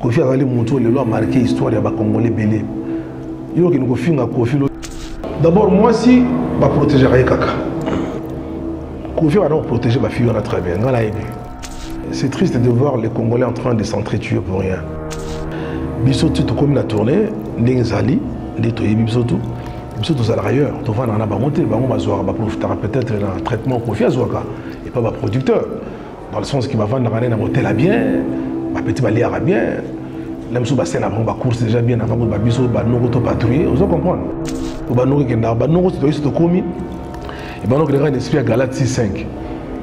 Kofi Azali Monto, le loi a marqué l'histoire, il y a des Congolais belés. Il y a des Kofi. D'abord, moi, si je protéger Kaka. Kofi va donc protéger ma fille très bien. C'est triste de voir les Congolais en train de s'entretuer pour rien. Bisotu, comme la tournée, Ndengzali, Ndetoye Bisotu, Bisotu salarieur, tu vas dans la bamonté, peut-être un traitement Kofi Azouaka, et pas ma producteur. Dans le sens qu'il va vendre un hôtel à bien, ma petite balière à bien, l'homme sous bassin avant ma course déjà bien avant ma biso, ma nogo patrouiller, vous comprenez? Ou ma nogo qui est dans ma nogo, tu dois commis. Et ben donc les gars d'esprit à Galaxy 5,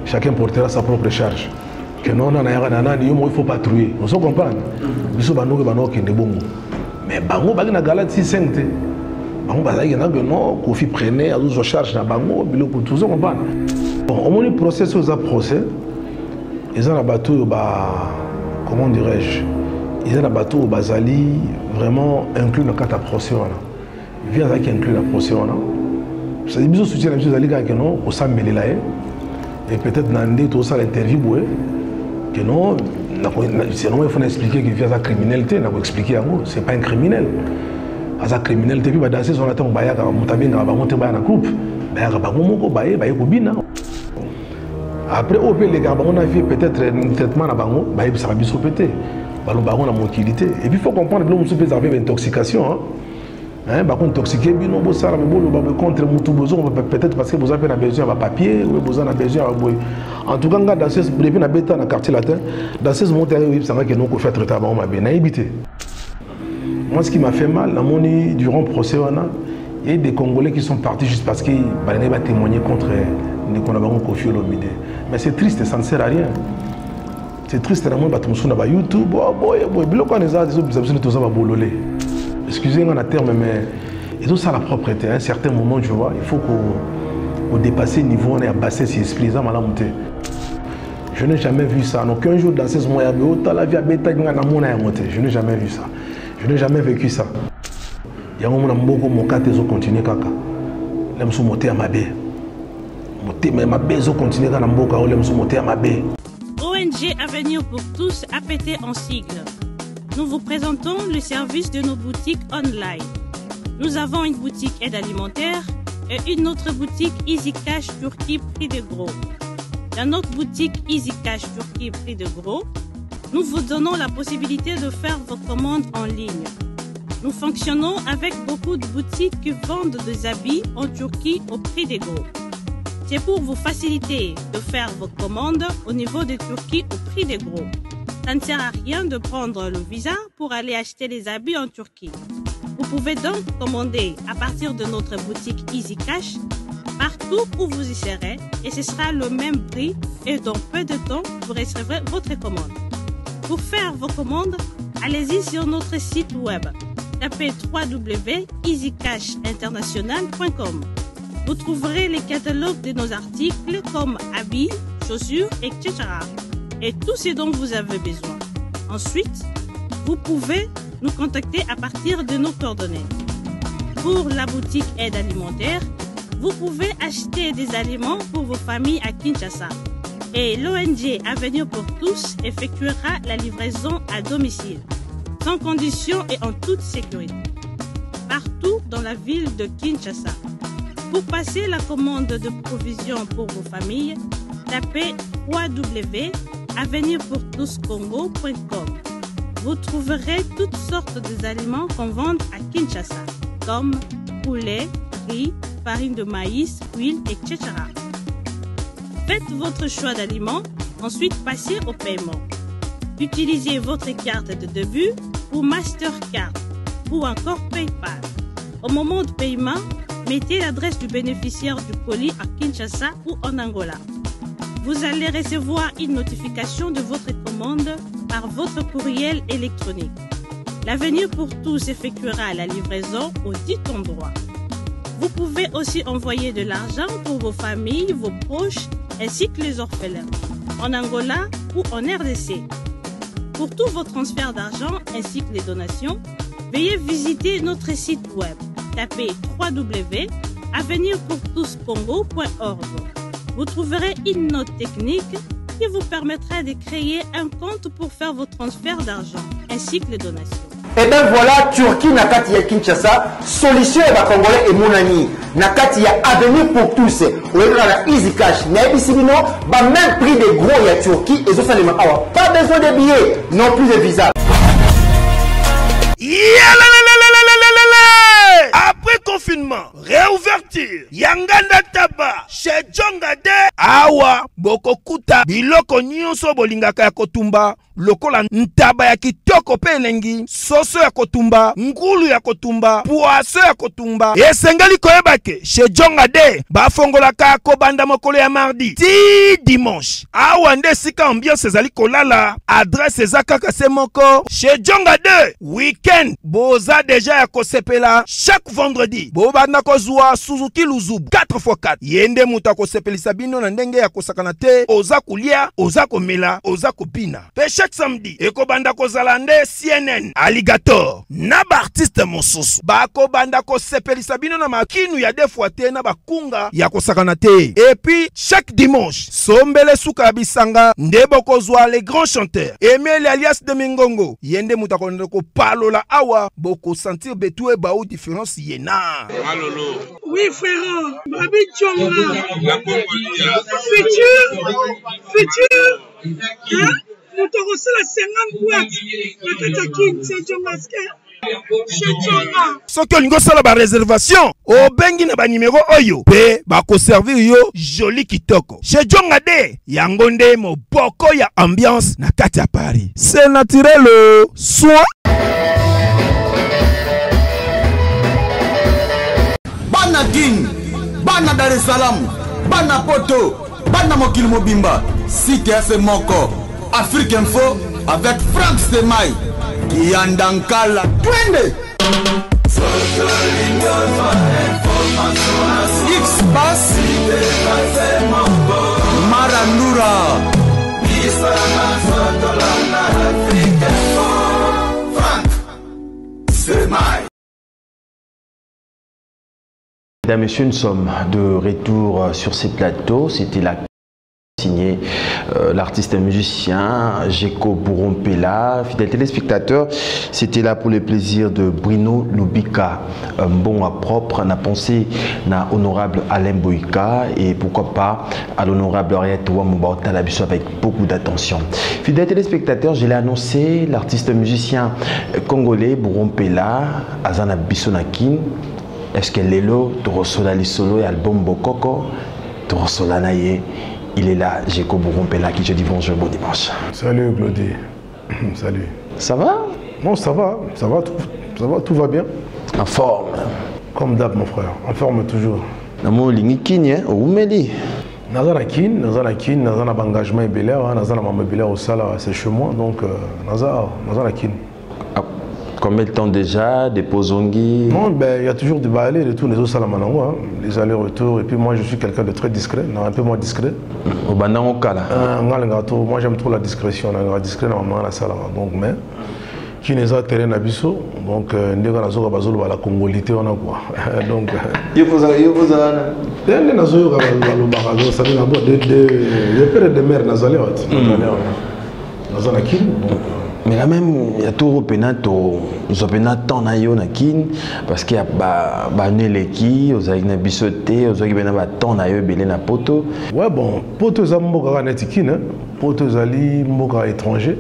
chacun portera sa propre charge. Que non, il faut patrouiller. Vous comprenez? Biso bango bango qui est bon. Mais bango bango na Galaxy 5 te. Bango bango il y en a que non, Kofi prenait à d'autres charges na bango, bilo pour tout ça comprendre. Bon, au moins le procès aux procès. Ils ont un bateau, comment dirais-je, ils ont un bateau au Bazali, vraiment inclus dans le cadre de la procès. Il vient avec inclus dans la procès. C'est-à-dire qu'ils soutiennent les Bazali qui non, au Sam Melila. Et peut-être dans l'interview, que non, sinon il faut expliquer qu'il vient à la criminalité, il faut expliquer à vous, c'est pas un criminel. À sa criminalité, puis danser son attente, il y a un monter dans un groupe, il y a un groupe. Après, les gars, on a vu peut-être un traitement à Bango, ça va bien se répéter. Bango a motilité. Et puis il faut comprendre que nous avons une intoxication. Intoxiqué, contre peut-être parce que vous avez besoin de papier, ou vous avez besoin de. En tout cas, dans ce dans le quartier latin, dans ce moment, ça va que nous avons fait traiter à Bango, moi, ce qui m'a fait mal, durant le procès, il y a des Congolais qui sont partis juste parce qu'ils ont témoigné contre Kofi Olomide. Mais c'est triste, ça ne sert à rien. C'est triste, sur YouTube, excusez-moi le terme, mais et tout ça la propreté. À un certain moment, tu vois, il faut qu'on dépasse le niveau, on est abassé ses esprits, ça m'a monté. Je n'ai jamais vu ça. Donc un jour dans ces moyens, je n'ai jamais vu ça. Je n'ai jamais vécu ça. Il y a un moment où mon cas est continué kaka. L'aime sous monter à ma baie. ONG Avenir pour tous, APT en sigle. Nous vous présentons le service de nos boutiques online. Nous avons une boutique aide alimentaire et une autre boutique Easy Cash Turquie prix de gros. Dans notre boutique Easy Cash Turquie prix de gros, nous vous donnons la possibilité de faire vos commandes en ligne. Nous fonctionnons avec beaucoup de boutiques qui vendent des habits en Turquie au prix de gros. C'est pour vous faciliter de faire vos commandes au niveau de Turquie au prix des gros. Ça ne sert à rien de prendre le visa pour aller acheter les habits en Turquie. Vous pouvez donc commander à partir de notre boutique Easy Cash partout où vous y serez et ce sera le même prix et dans peu de temps vous recevrez votre commande. Pour faire vos commandes, allez-y sur notre site web. Tapez www.easycashinternational.com. Vous trouverez les catalogues de nos articles comme habits, chaussures, etc. Et tout ce dont vous avez besoin. Ensuite, vous pouvez nous contacter à partir de nos coordonnées. Pour la boutique aide alimentaire, vous pouvez acheter des aliments pour vos familles à Kinshasa. Et l'ONG Avenir pour tous effectuera la livraison à domicile, sans condition et en toute sécurité, partout dans la ville de Kinshasa. Pour passer la commande de provisions pour vos familles, tapez www.avenirpourtouscongo.com. Vous trouverez toutes sortes d'aliments qu'on vend à Kinshasa, comme poulet, riz, farine de maïs, huile, etc. Faites votre choix d'aliments, ensuite passez au paiement. Utilisez votre carte de début ou Mastercard ou encore PayPal. Au moment de paiement, mettez l'adresse du bénéficiaire du colis à Kinshasa ou en Angola. Vous allez recevoir une notification de votre commande par votre courriel électronique. L'Avenir pour tous effectuera la livraison au dit endroit. Vous pouvez aussi envoyer de l'argent pour vos familles, vos proches, ainsi que les orphelins, en Angola ou en RDC. Pour tous vos transferts d'argent ainsi que les donations, veuillez visiter notre site web. Tapez www.avenirpourtouscongo.org. Vous trouverez une note technique qui vous permettra de créer un compte pour faire vos transferts d'argent ainsi que les donations. Et bien voilà, Turquie Nakati ya Kinshasa, solution et Congolais et Mounani. Nakati ya avenir pour tous. On est dans la Easy Cash. Naibisibino, même prix des gros ya Turquie et ça les awa. Pas besoin de billets, non plus de visa. Après confinement, réouverture, Yanganda Taba, chez Djongade, Awa, Bokokuta, Biloko Nyonso Bolingaka ya Kotumba, lokola ntaba ya kitoko pe elengi, soso ya kotumba, ngulu ya kotumba, poaso ya kotumba. Esengeli koyebake, chez Djongade, bafongolaka kobanda mokolo ya mardi, ti dimanche. Awa nde sika ambiance ezali kolala, adresse ezaka se moko, chez Djongade, weekend, boza deja ya kosepela, chaque vendredi, bobanda kozwa Suzuki Luzub 4x4. Yende muta kosepelisa bino na ndenge ya kosakana te, oza kulia, oza komela, oza kopina. Pe chaque samedi, ekobanda kozalande CNN, Alligator, na ba artiste mosusu. Bako banda kosepelisa bino na makinu ya defwa te na bakunga ya kosakana te. Et puis, chaque dimanche, sombele suka bisanga, ndebo kozwa les grands chanteurs. Emile alias de Mingongo, yende muta konde ko palola awa, boko sentir betue baou différence yena. Malolo. Oui frère, Babi Tchonga. La Congolia. Futur. Hein? Nous te reçons la 50 boîtes. La Katakin, c'est Tchongaske. Soki olingo sala ba réservation, o bengi na ba numéro oyo, pe ba ko servir yo joli kitoko. Chez Djongade, yango nde moboko ya ambiance na kati ya Paris. C'est naturel, soin. Bana Guine, Bana Dar es Salaam, Bana Poto, Bana Mokil Mobimba, Cité Moko, Afrique Info avec Franck Semaï, Yandankala, Twende. X-Bass, Marandura, Franck Semaï. Mesdames et messieurs, nous sommes de retour sur ces plateaux. C'était la signé l'artiste et musicien Jeko Bourrompela. Fidèles téléspectateurs, c'était là pour le plaisir de Bruno Lubika, un bon à propre. On a pensé à honorable Alain Boïka et pourquoi pas à l'honorable Ariette Ouamouba Talabiso avec beaucoup d'attention. Fidèles téléspectateurs, je l'ai annoncé, l'artiste et musicien congolais Bourrompela, Azana Bissonakin. Est-ce que Lelo, Torosola Lisolo et album Bokoko, Torosola Naye, il est là, Jeko Bourrompela qui te dit bonjour, bon dimanche. Salut Claudie, salut. Ça va? Non, ça va, tout va bien. En forme. Comme d'hab mon frère, en forme toujours. Namo Lingikini, hein, ou Meli? Nazana Kin, Nazana Bangagement et Belair, Nazana Mama Belair au Sala, c'est chez moi, donc Nazana Kin. Combien de temps déjà, des Pozongi? Non, ben il y a toujours des balais, de tous les autres salamanango, hein, les allers-retours, et puis moi je suis quelqu'un de très discret, non, un peu moins discret. Au Bandango Kala. Moi j'aime trop la discrétion, la discrétion dans la salle, donc mais qui n'est pas terrain à Bissau, donc nous avons la congolité on a quoi, donc. Il faut ça. Les nations ça veut dire des pères de mère nazalé, nazalaki, donc. Mais là même, il y a tout européen, nous avons tant na yo na kin parce qu'il y a ba neleki, aux avec na bisoté, aux avec na tant na yo belé na poto. Ouais bon, poto za mboka na tikin, poto zali mboka étranger.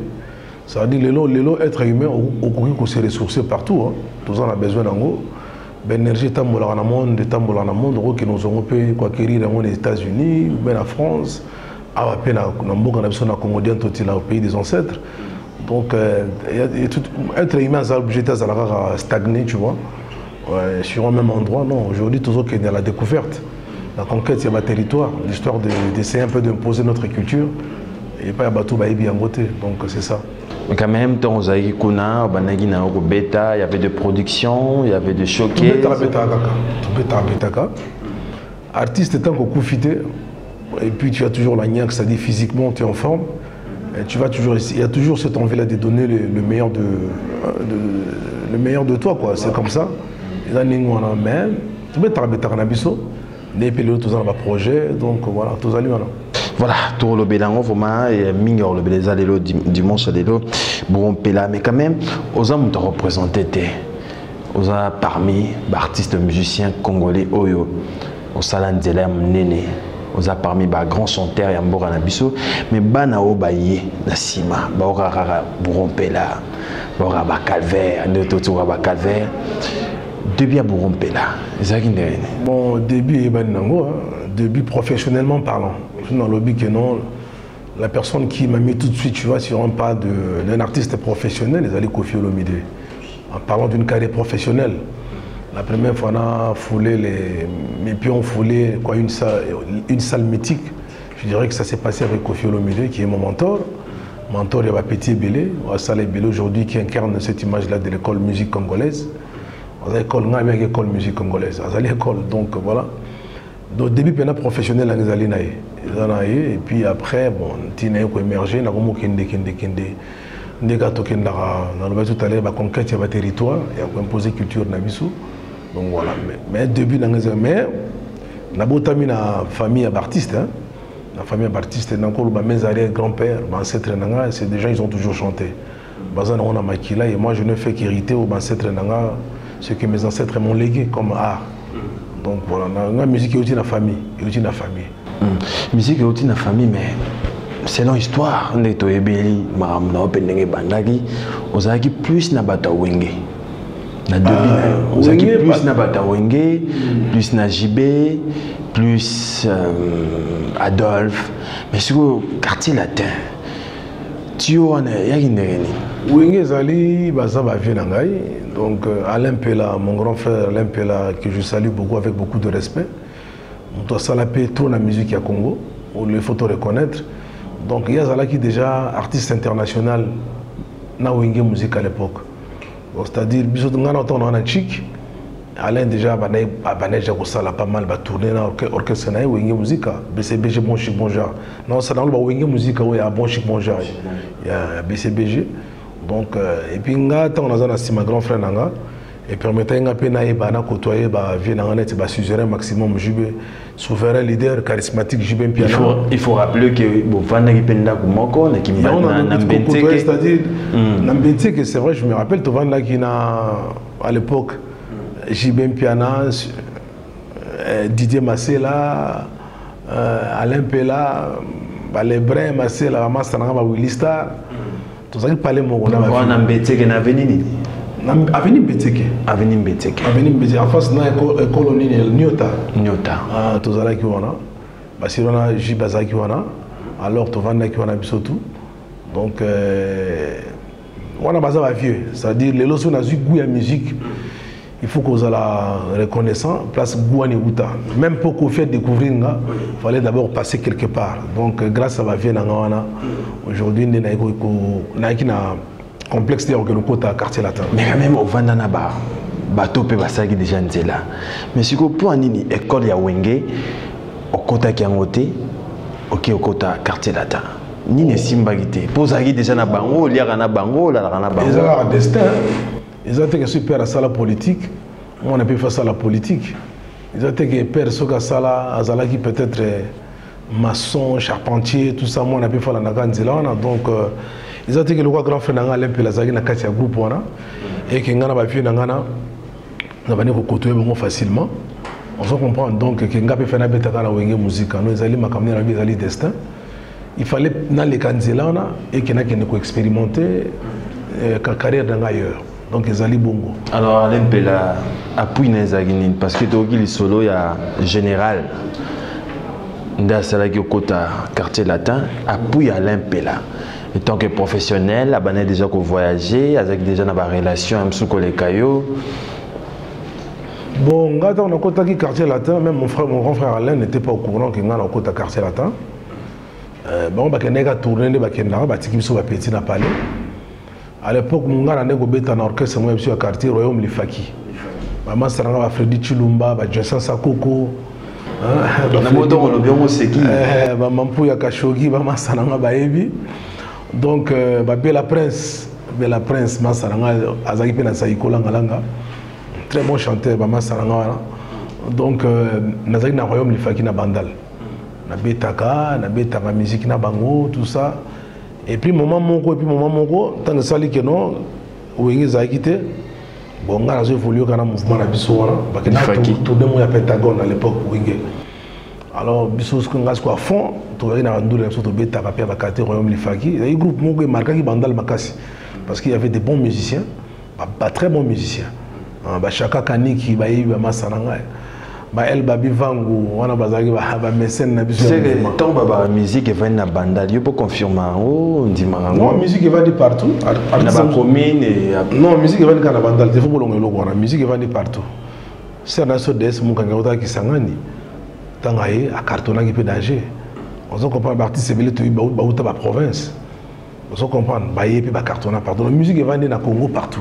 Ça veut dire lelo être humain au courant qu'on se ressourcer partout, hein. Tous on a besoin d'ango. L'énergie tambola na monde, tambola na monde, que nous avons pu acquérir dans les États-Unis, ou bien en France, à peine na mboka na biso na Congolien tout au pays des ancêtres. Donc, être humain, c'est obligé de stagner, tu vois, sur un même endroit. Non, aujourd'hui, toujours qu'il y a la découverte, la conquête, c'est ma territoire, l'histoire d'essayer un peu d'imposer notre culture. Et pas bateau baïbi en beauté, donc c'est ça. Mais quand même, dans Zaïki Kuna, Beta, il y avait de production, il y avait de showcase. Artiste étant beaucoup fité, et puis tu as toujours la niaque, c'est-à-dire physiquement, tu es en forme. Et tu vas toujours, il y a toujours cette envie-là de donner le meilleur de toi, quoi. C'est comme ça. Mais tu as un projet, donc voilà, tous allés. Voilà, tout le bélango, vraiment, et mignon le béléza l'élo, dimanche l'élo, bon pela, mais quand même, aux hommes de représenter, aux hommes parmi artistes musiciens congolais, Oyo, au Salandela Mnene, aux hommes parmi grands chanteurs, Yambora Nabiso, mais Banao Baye, Nasima, Baora Bourompela, Baora Calvaire, Neutotura Calvaire, début à Bourompela, bon, début, début professionnellement parlant. Dans le lobby que non, la personne qui m'a mis tout de suite, tu vois, sur un pas d'un artiste professionnel, ils allaient Koffi Olomide. En parlant d'une carrière professionnelle, la première fois, on a foulé mes pions foulé quoi, une salle mythique. Je dirais que ça s'est passé avec Koffi Olomide, qui est mon mentor. Mentor, il y a Petit Belé, Salah Belé aujourd'hui, qui incarne cette image-là de l'école musique congolaise. On a l'école musique congolaise, on a l'école, donc voilà. Donc début professionnel et puis après bon tina ko émerger na komo kende tout à l'heure conquête de territoire et imposer culture na biso. Donc voilà, mais début mais na botami na famille d'artistes, hein. La famille d'artistes na ko mes arrière grand-père ancêtre nanga, c'est des gens ils ont toujours chanté. Bazana on a makila et moi je ne fais qu'hériter aux ancêtres nanga ce que mes ancêtres m'ont légué comme art. Donc voilà, la musique est aussi dans la famille. Musique est aussi dans la famille, mais selon l'histoire, on est plus na bata wenge. Na plus na bata wenge, plus na JB, plus Adolphe. Mais sur le quartier latin, tu vois, Wenge Zali, ça va venir. Donc Alain Pella, mon grand frère Alain Pella, que je salue beaucoup avec beaucoup de respect. On doit saluer trop la musique à Congo, il faut te reconnaître. Donc il y a Zala qui déjà artiste international na Wenge musique à l'époque. C'est-à-dire bisous de ngana on a chic. Alain déjà déjà pas mal va tourner dans orchestre na Wenge musique, BCBG bon chic bon genre. Non ça dans le Wenge musique ouais bon chic bon genre. Il y a BCBG. Donc, et puis, on a ma grand frère, et permettant à Pena côtoyer, suzerain maximum, souverain leader charismatique, il faut rappeler que c'est-à-dire, c'est vrai, je me rappelle, à l'époque, Jibem Piana, Didier Massela, Alain Pella, les Brins Massela, Massana, Willy Star. Tout ça qui parlait mon on a Mbeteke na avenue avenue Mbeteke en face na école Nyota ah tout ça qui wana basi wana jibaza qui wana alors to vanda qui wana bisotu donc wana baza ba vieux, c'est-à-dire les lorsqu'on a eu goût à musique il faut qu'on soit reconnaissant, place Gouane Outa. Même pour qu'on fasse découvrir, il fallait d'abord passer quelque part. Donc grâce à ma vie, aujourd'hui, nous avons un complexe de quartier latin. Mais quand même, au Vandanaba, bateau peut passer déjà là. Mais si vous pouvez une école ya Wenge, au Kota Kiangote, ok au Kota quartier latin. Ni ne simbagité. Posagi déjà na bango, liara na bango, la na bango. Ils ont un destin. Ils ont été super à ça la politique. Moi, on a pu faire ça la politique. Ils ont été père soka sala azala qui peut-être maçon, charpentier, tout ça. Moi, on a pu faire la naganzilana. Donc, ils ont été que le grand frère n'anga l'empé la zagi na katia groupe wana et que ngana ba fi n'angana na bani ko côtoyer bon facilement. On se comprend donc que ngape fait na beta kana wenge musique. Nous ils allaient makamner la vie, ils allaient destin. Il fallait dans les kanzilana et que na ko expérimenter carrière dans ailleurs. Donc ils allaient bongo. Alors Alain Pella appuie les Aguinines parce que Togi le solo il y a général dans Salagi au Kota quartier latin appuie Alain Pella. En tant que professionnel, il a déjà voyagé avec déjà dans la relation avec les Kayo. Bon, quand on a Kota quartier latin, même mon grand frère Alain n'était pas au courant qu'il y a un Kota quartier latin. Bon, bah qu'on a tourné, bah qu'on a bâti sur la petite na palais. À l'époque, mon gars a négocié un orchestre moi sur le quartier Royaume Lifaki. Maman Saranga, Freddy Chilumba, Jason Sakoko. Maman Pouya Kashogi, Maman Saranga Baebi. Donc, Bella Prince, Maman Saranga, Azaki Pena Saïko Langalanga. Très bon chanteur, Maman Saranga. Donc, Nazaki na Royaume Lifaki na Bandal. na betaka musique na bango tout ça et puis moment moko tant que ça li que non wenge za quitté bon nga zo évoluer kana mouvement na biso wana parce que tout de mo ya Pentagone à l'époque wenge alors biso ce qu'on a à fond to na ndule na to betaka pe bakate royaume lifaki et groupe moko marqué qui bandal makasi parce qu'il y avait des bons musiciens pas très bons musiciens ba chaka kaniki ba yiba masananga ba el babi vangu wana bazaki ba mécène na biso c'est que tant ba musique va na bandal yo peut confirmer oh ndima non musique va de partout na ba commune non musique va na bandal te faut bolongo loko na musique va de partout c'est na so des mu kanga ota kisangani tangaye a cartona qui peut danger on se comprend l'artiste belé to ba uta ba province on se comprend ba yepi ba cartona partout la musique va na Congo partout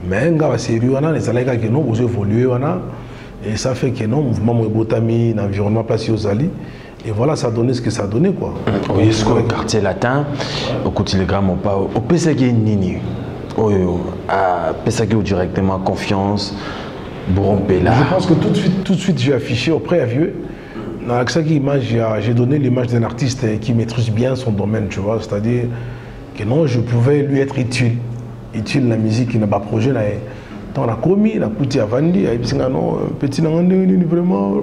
mais nga ba sérieux wana les alaika que non vous évoluer wana. Et ça fait que non, mouvement Botami, l'environnement placé aux Ali. Et voilà, ça a donné ce que ça a donné, quoi. Oui, ce qu'on quartier latin, au Coutilegram, on parle au PSG Nini, à PSG directement confiance, Borompela. Je pense que tout de suite, j'ai affiché auprès à vieux. Avec ça, j'ai donné l'image d'un artiste qui maîtrise bien son domaine, tu vois. C'est-à-dire que non, je pouvais lui être utile. Utile la musique, qui n'a pas projet là. On a commis, la poutie a vendu, et puis non, petit n'angandé, vraiment,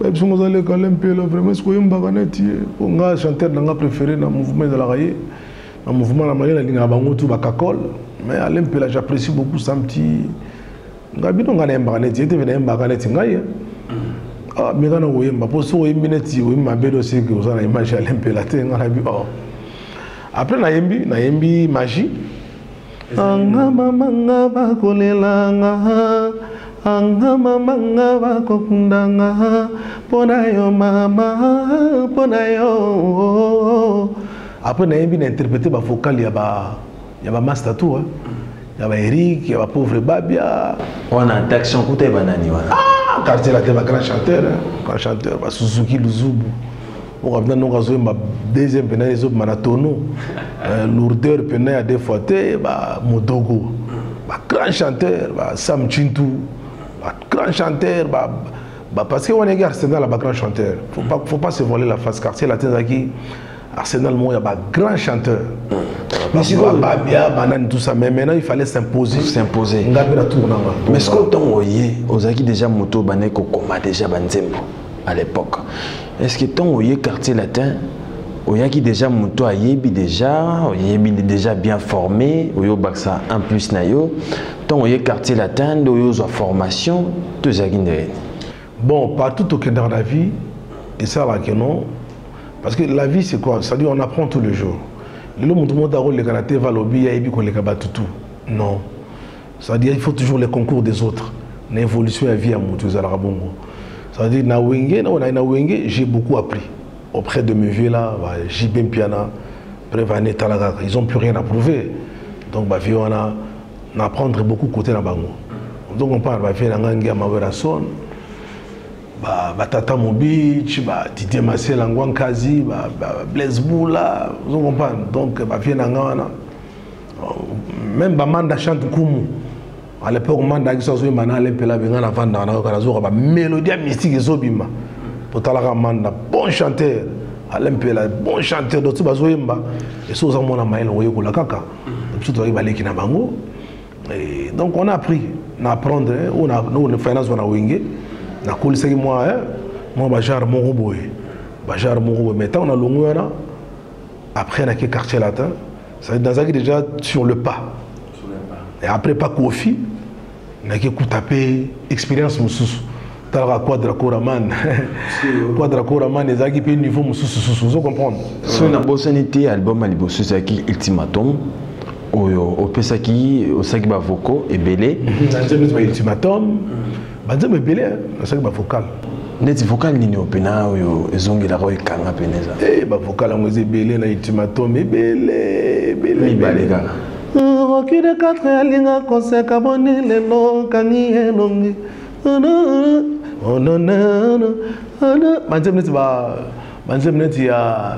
et puis on a allé quand même vraiment, ce qu'on aime baganetti, on a chanté dans la préféré dans le mouvement de la raille, dans le mouvement de la mariée, il y a un tout bacacol, mais à l'empêche j'apprécie beaucoup ça petit, ngabi on a un baganetti, était venu un baganetti ngaye, ah mais quand on a pour ça on minetti, on m'a bien aussi que vous avez imagé à l'empêche la terre, on a vu, après na yembi magie. Anga manga bakolelanga anga manga bakokundanga pona yo mama pona yo après na yembi na interpréter ba vocal ya ba master tout ya ba Eric ya ba pauvre Babia on a d'action côté banani wana quartier la ba grand chanteur ba Suzuki Luzubu on a bien ma deuxième peine les autres maratono lourdeur peine à des fois Modogo grand chanteur Sam Chintu grand chanteur parce que on est Arsenal là grand chanteur faut pas se voler la face quartier latin qui Arsenal moi il y a grand chanteur mais si bien banane tout ça mais maintenant il fallait s'imposer mais ce qu'on t'envoyé aux acquis déjà moto bané kokoma déjà banzembo à l'époque. Est-ce que ton quartier latin, qui déjà moto a déjà bien formé, oyo baksa 1+ nayo, ton quartier latin, oyo sa formation, deux agindé. Bon, partout au Kenya dans la vie, et ça là que non, parce que la vie c'est quoi? Ça dit on apprend tous les jours. Le monde a le Canada va lobby et puis qu'on les kabatutu. Non, ça dit il faut toujours les concours des autres. L'évolution à vie à moto Zarabongo. Ça veut dire que j'ai beaucoup appris auprès de mes vieux là, Jibem Piana, Prévané Talaga, ils n'ont plus rien à prouver. Donc on a apprendre beaucoup côté na bango. Donc on parle de Nanga Mawerason, Tata Mobich, Didier Massé Langwan Kazi, Blaise Boula, vous comprenez. Donc même Manda chante Kumu. À l'époque, Manda qui s'est manalé pela benga na vanda na karazo ba mélodie mystique ezobima. Potala Manda bon chanteur, Alempela bon chanteur d'autres bazoyemba et so za mona mael oyo ko la kaka. Surtout avec baleki na bango. Et donc on a appris, on a apprendre, on a finance on a wingé. Na kolisa moi moi bajar mon boy. Bajar mon boy mais tant on a longona après na quartier latin, ça dans ça déjà sur le pas. Et après pas Kofi, n'a que tapé expérience mususu. Tala Quadra Koraman. Quadra Koraman les agi pe niveau mususu vous comprendre. So na bosanité album ali bosusu qui ultimatum au pesaki au saki ba voco et belé. Dans ultimatum. Banzem belé na saki ba vocal. Net vocal nini opena oyo ezongela ko ikanga peneza. Ba vocal ngoze belé na ultimatum belé kaka. Rocky de 4 alinga konseka boni lelo kangi elongi. Oh non. Banzem neti ya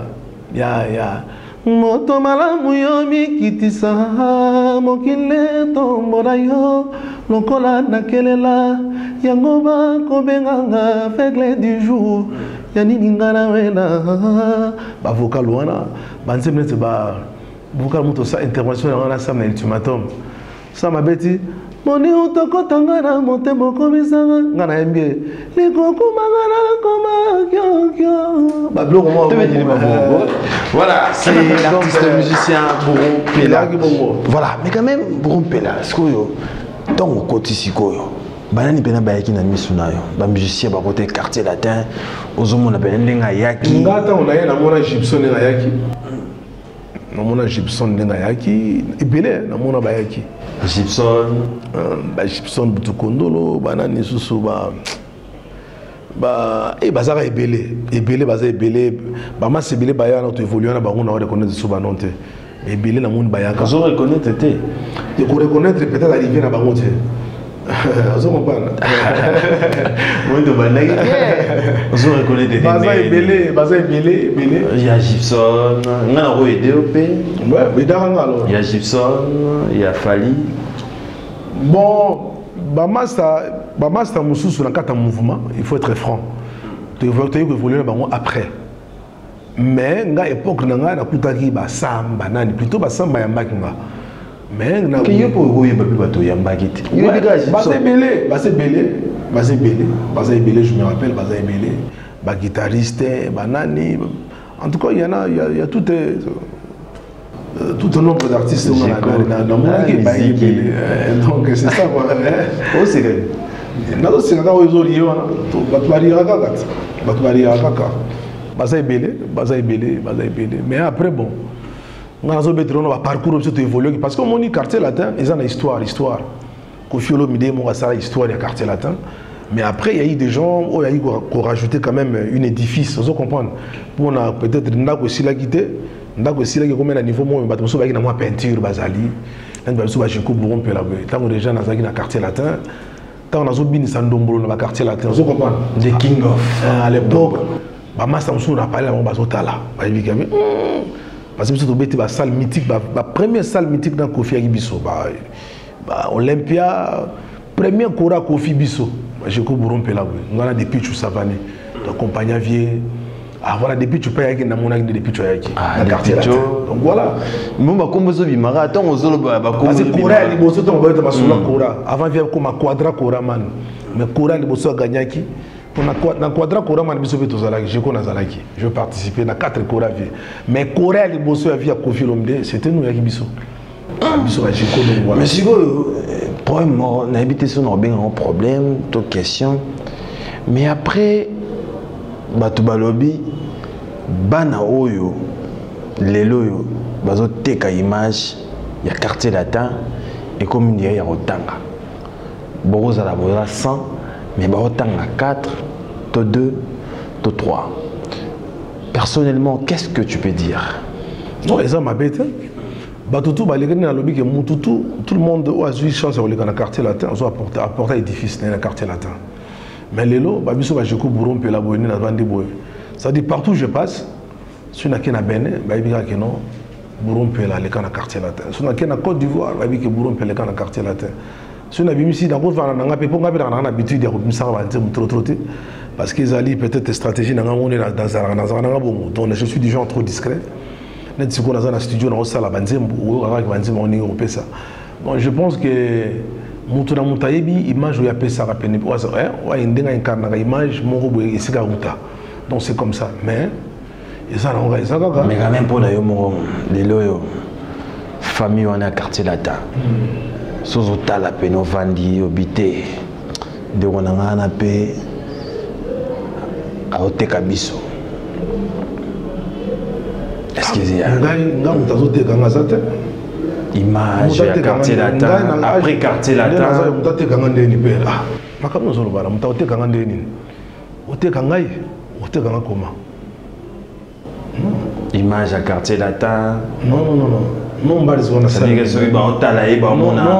moto malamu yo mikitisa mokile tombola yo lokola na kelela yango ba kobenganga faible du jour ya nini ngana wena ba vocal wana banzembe te ba vocal moto sa intervention ngana sa na ultimatum sa mabeti moni utokotanga na motemo komisanga ngana embie likoko mangana koma kyo ba bloko mo voilà c'est l'artiste musicien Bourron Pela voilà mais quand même Bourron Pela sikoyo donc côté sikoyo banani pena bayaki na misuna yo ba musicien ba côté quartier latin ozomona pena ndenga yaki ngata on a na mona Gibson na yaki na mona Gibson ndenga yaki ebele na mona bayaki Gibson ba Gibson butukondolo banani susu ba e bazaka ebele baza ebele ba masebele baya na to évoluer na bango na reconnaître sous banonte ebele na monde bayaka zo reconnaître te et ko reconnaître peut-être arriver na bango te ozo comprendre moi de banaki ozo reconnaître baza ebele il y a Gibson ngana ko aider op ouais mais dans alors il y a Gibson il y a Fali bon ba master mususu na kata mouvement il faut être franc tu évoluer na bango après mais nga époque na nga na kutaki ba samba nani plutôt ba samba ya makinga mais na que yo po goye ba bato ya mbakiti yo diga base belé je me rappelle base belé ba guitariste ba nani en tout cas il y a tout un nombre d'artistes donc c'est ça quoi oh c'est vrai nado c'est quand ils ont lié base belé mais après bon on a un parcours qui évolue parce que mon quartier latin ils ont une histoire Kofi Olomide mon histoire du quartier latin mais après il y a eu des gens qui ont rajouté quand même un édifice vous comprendre pour on a peut-être ndako sila quitté ndako sila qui comme à niveau moi bato so ba ki na moi peinture bazali ndan ba so ba Jeko Bourron Pela tant que les gens nazaki na quartier latin tant on a zo bini sandombolo na quartier latin vous comprendre the king of à l'époque ba master musu na parler ba zo tala ba yibika parce que tout bête ba salle mythique ba première salle mythique dans Kofi Agibiso ba Olympia première kora Kofi Biso Jeko Bourron Pela ngana depuis tu savane accompagner vieux voilà depuis tu peux y na mona depuis tu y na quartier donc voilà mon ba kombozo bi mara attends ozolo ba kombozo bi kora li boso to ba masula kora avant vient comme quadra kora man mais kora li boso gagnaki na quadra kora man biso beto zalaki je connais zalaki je participer na 4 kora vie mais kora li boso ya via Kofi Olomide c'était nous yaki biso biso ba Jeko donc voilà mais si problème on a habité sur nos bien un problème toute question mais après bato balobi bana oyo lelo yo bazo teka image ya quartier latin et comme il y a otanga boza la boza 100 mais ba otanga 4 to 2 to 3 personnellement qu'est-ce que tu peux dire non ça m'a bête bato tout balégé na lobi que mututu tout le monde a eu chance de dans le quartier latin on apporter édifice dans le quartier latin mais lelo babiso ba Jeko Bourron Pela boyni na bande boy ça dit partout où je passe si na kena Bénin ba yibika que non Bourron Pela le kana quartier latin si na kena Côte d'Ivoire ba yibika Bourron Pela le kana quartier latin si na bimisi dans route va na nga pe ponga pe na habitude de bimisa ba nzem trop parce qu'ils allaient peut-être stratégie na nga on est dans un bon donc je suis du genre trop discret net si ko na za studio na osala banzem ou avec banzem on est au pesa bon je pense que mutu na mutu ayebi image oyo apesaka pene oyo ndenge incarnaka image moko boye esika uta donc c'est comme ça mais eza nango eza kaka mais quand même mpona yo moko lelo oyo famille wana ya quartier latin sozotala pene ovandi obi te ndeko na ngai wana mpe aoteka biso ngai moto azotekanga aza te image ya quartier latin après quartier latin moto atekanga ndeni mpe makambo ozolobana moto aotekanga ndeni oteka ngai otekanga koma image ya quartier latin non mbali zona c'est-à-dire soki baotala ye bamona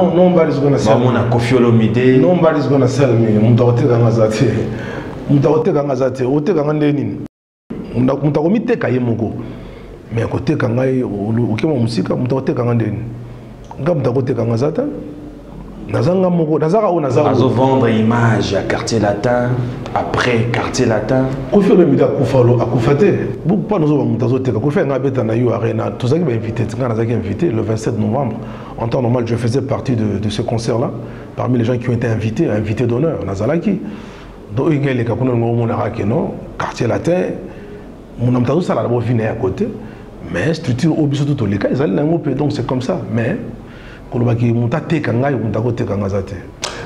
Kofi Olomide non mbali zona salmi moto aotekanga aza te moto aotekanga aza te otekanga ndeni moto akomiteka ye moko mais akoteka ngai okema mosika moto akotekanga ndeni nga moto akotekanga aza te Nazanga moko, nazara ou nazara. Azo vendre image à quartier latin, après quartier latin. Kofi Olomide akufalo akufate. Beaucoup pas nous avons montazo te. Kofi nga beta na yo arena. Tous ceux qui m'ont invité, nga nazaki invité le 27 novembre. En temps normal, je faisais partie de ce concert-là. Parmi les gens qui ont été invités d'honneur, nazalaki. Donc il y a les kakuna ngomo na rakeno, quartier latin. Mon amtazo ça la vine à côté. Mais structure obiso tout les cas, ils allaient donc c'est comme ça. Mais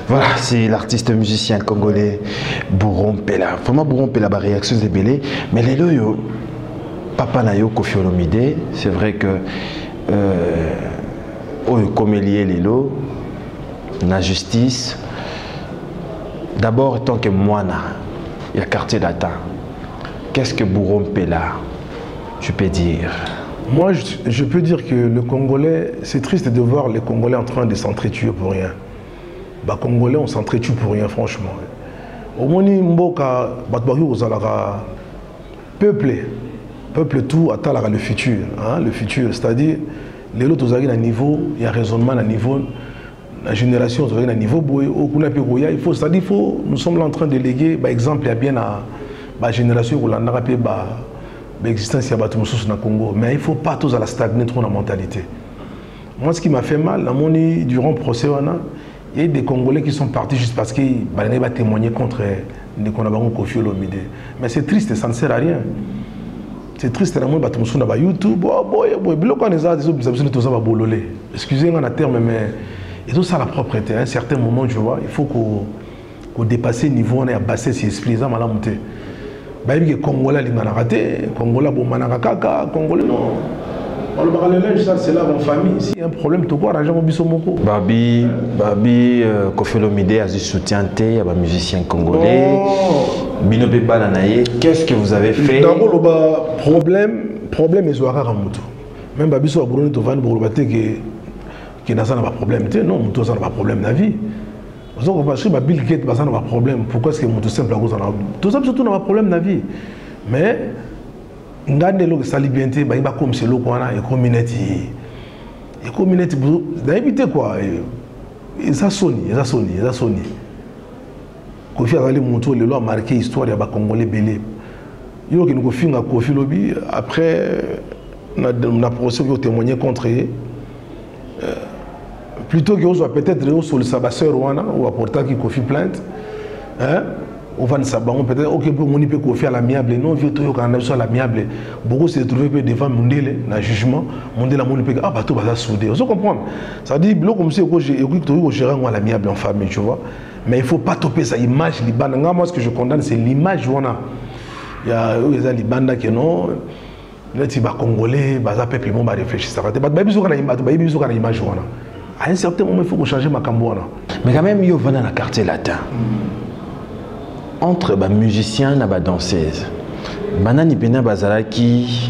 voilà, c'est l'artiste musicien congolais Bourron Pela. Vraiment Bourron Pela, la réaction est belle. Mais les loyaux, Papa Nayo Kofi Olomide, c'est vrai que comme lié les lots, la justice. D'abord, tant que moine, il y a quartier latin. Qu'est-ce que Bourron Pela, tu peux dire? Moi, je peux dire que le Congolais, c'est triste de voir les Congolais en train de s'entretuer pour rien. Les Congolais, on s'entretue pour rien, franchement. Au moins, Mboka, peuple tout attend le futur. Hein, le futur, c'est-à-dire, les autres, ils ont un niveau, il y a un raisonnement à niveau, la génération, ils ont un niveau, il faut, c'est-à-dire, nous sommes là en train de léguer, par exemple, il y a bien la génération où on a l'existence de Congo, mais il ne faut pas tous à la stagner trop la mentalité. Moi, ce qui m'a fait mal, durant le procès, il y a des Congolais qui sont partis juste parce qu'ils ont témoigné contre Kofi Olomide. Mais c'est triste, ça ne sert à rien. C'est triste, YouTube, excusez-moi le terme, mais et tout ça la propreté. À un certain moment, je vois, il faut qu'on dépasse le niveau, on est abassé ses esprits, ça m'a monté. Les Congolais sont ratés, les Congolais sont kaka, les Congolais non. C'est là en famille. S'il y a un problème, tu peux arranger mon bisomoko. Babi, Kofi Olomide a du soutien, il y a des musiciens congolais. Bino Beba Nanaye, qu'est-ce que vous avez fait? D'abord, le problème est à Ramuto. Même Babi soit Bruno Tovan Bourbaté qui n'a pas de problème. Non, Mouto n'a pas de problème dans la vie. Parce que Bill Gates n'a pas de problème. Pourquoi est-ce que Mouto simple a tout ça surtout n'a pas de problème dans la vie. Mais ngande lo salibienté ba iba comme c'est lo kwana et community d'habiter quoi et ça sonne Kofi azali monto le a marqué histoire ya ba congolais belé yo ki nous finga Kofi lobi après na procès qui témoigné contre plutôt que soit peut-être sur le sabasseur ou apporter qui Kofi plainte hein. On va peut-être ok pour mon Kofi à l'amiable non vieux toyo quand on a l'amiable beaucoup se trouver devant Mundele na jugement Mundele mon peut ah bateau va souder vous comprenez ça dit bloc comme c'est que j'ai écouté toyo gérer à l'amiable en famille tu vois mais il faut pas toper sa image libana moi ce que je condamne c'est l'image on a il y a les libanda qui non les tiba congolais baza peuple bon ba réfléchir ça va ba biso kana image on a à un certain moment il faut changer ma camboana mais quand même yo vana na quartier latin entre les musiciens et les danseuses, banani pena bazala qui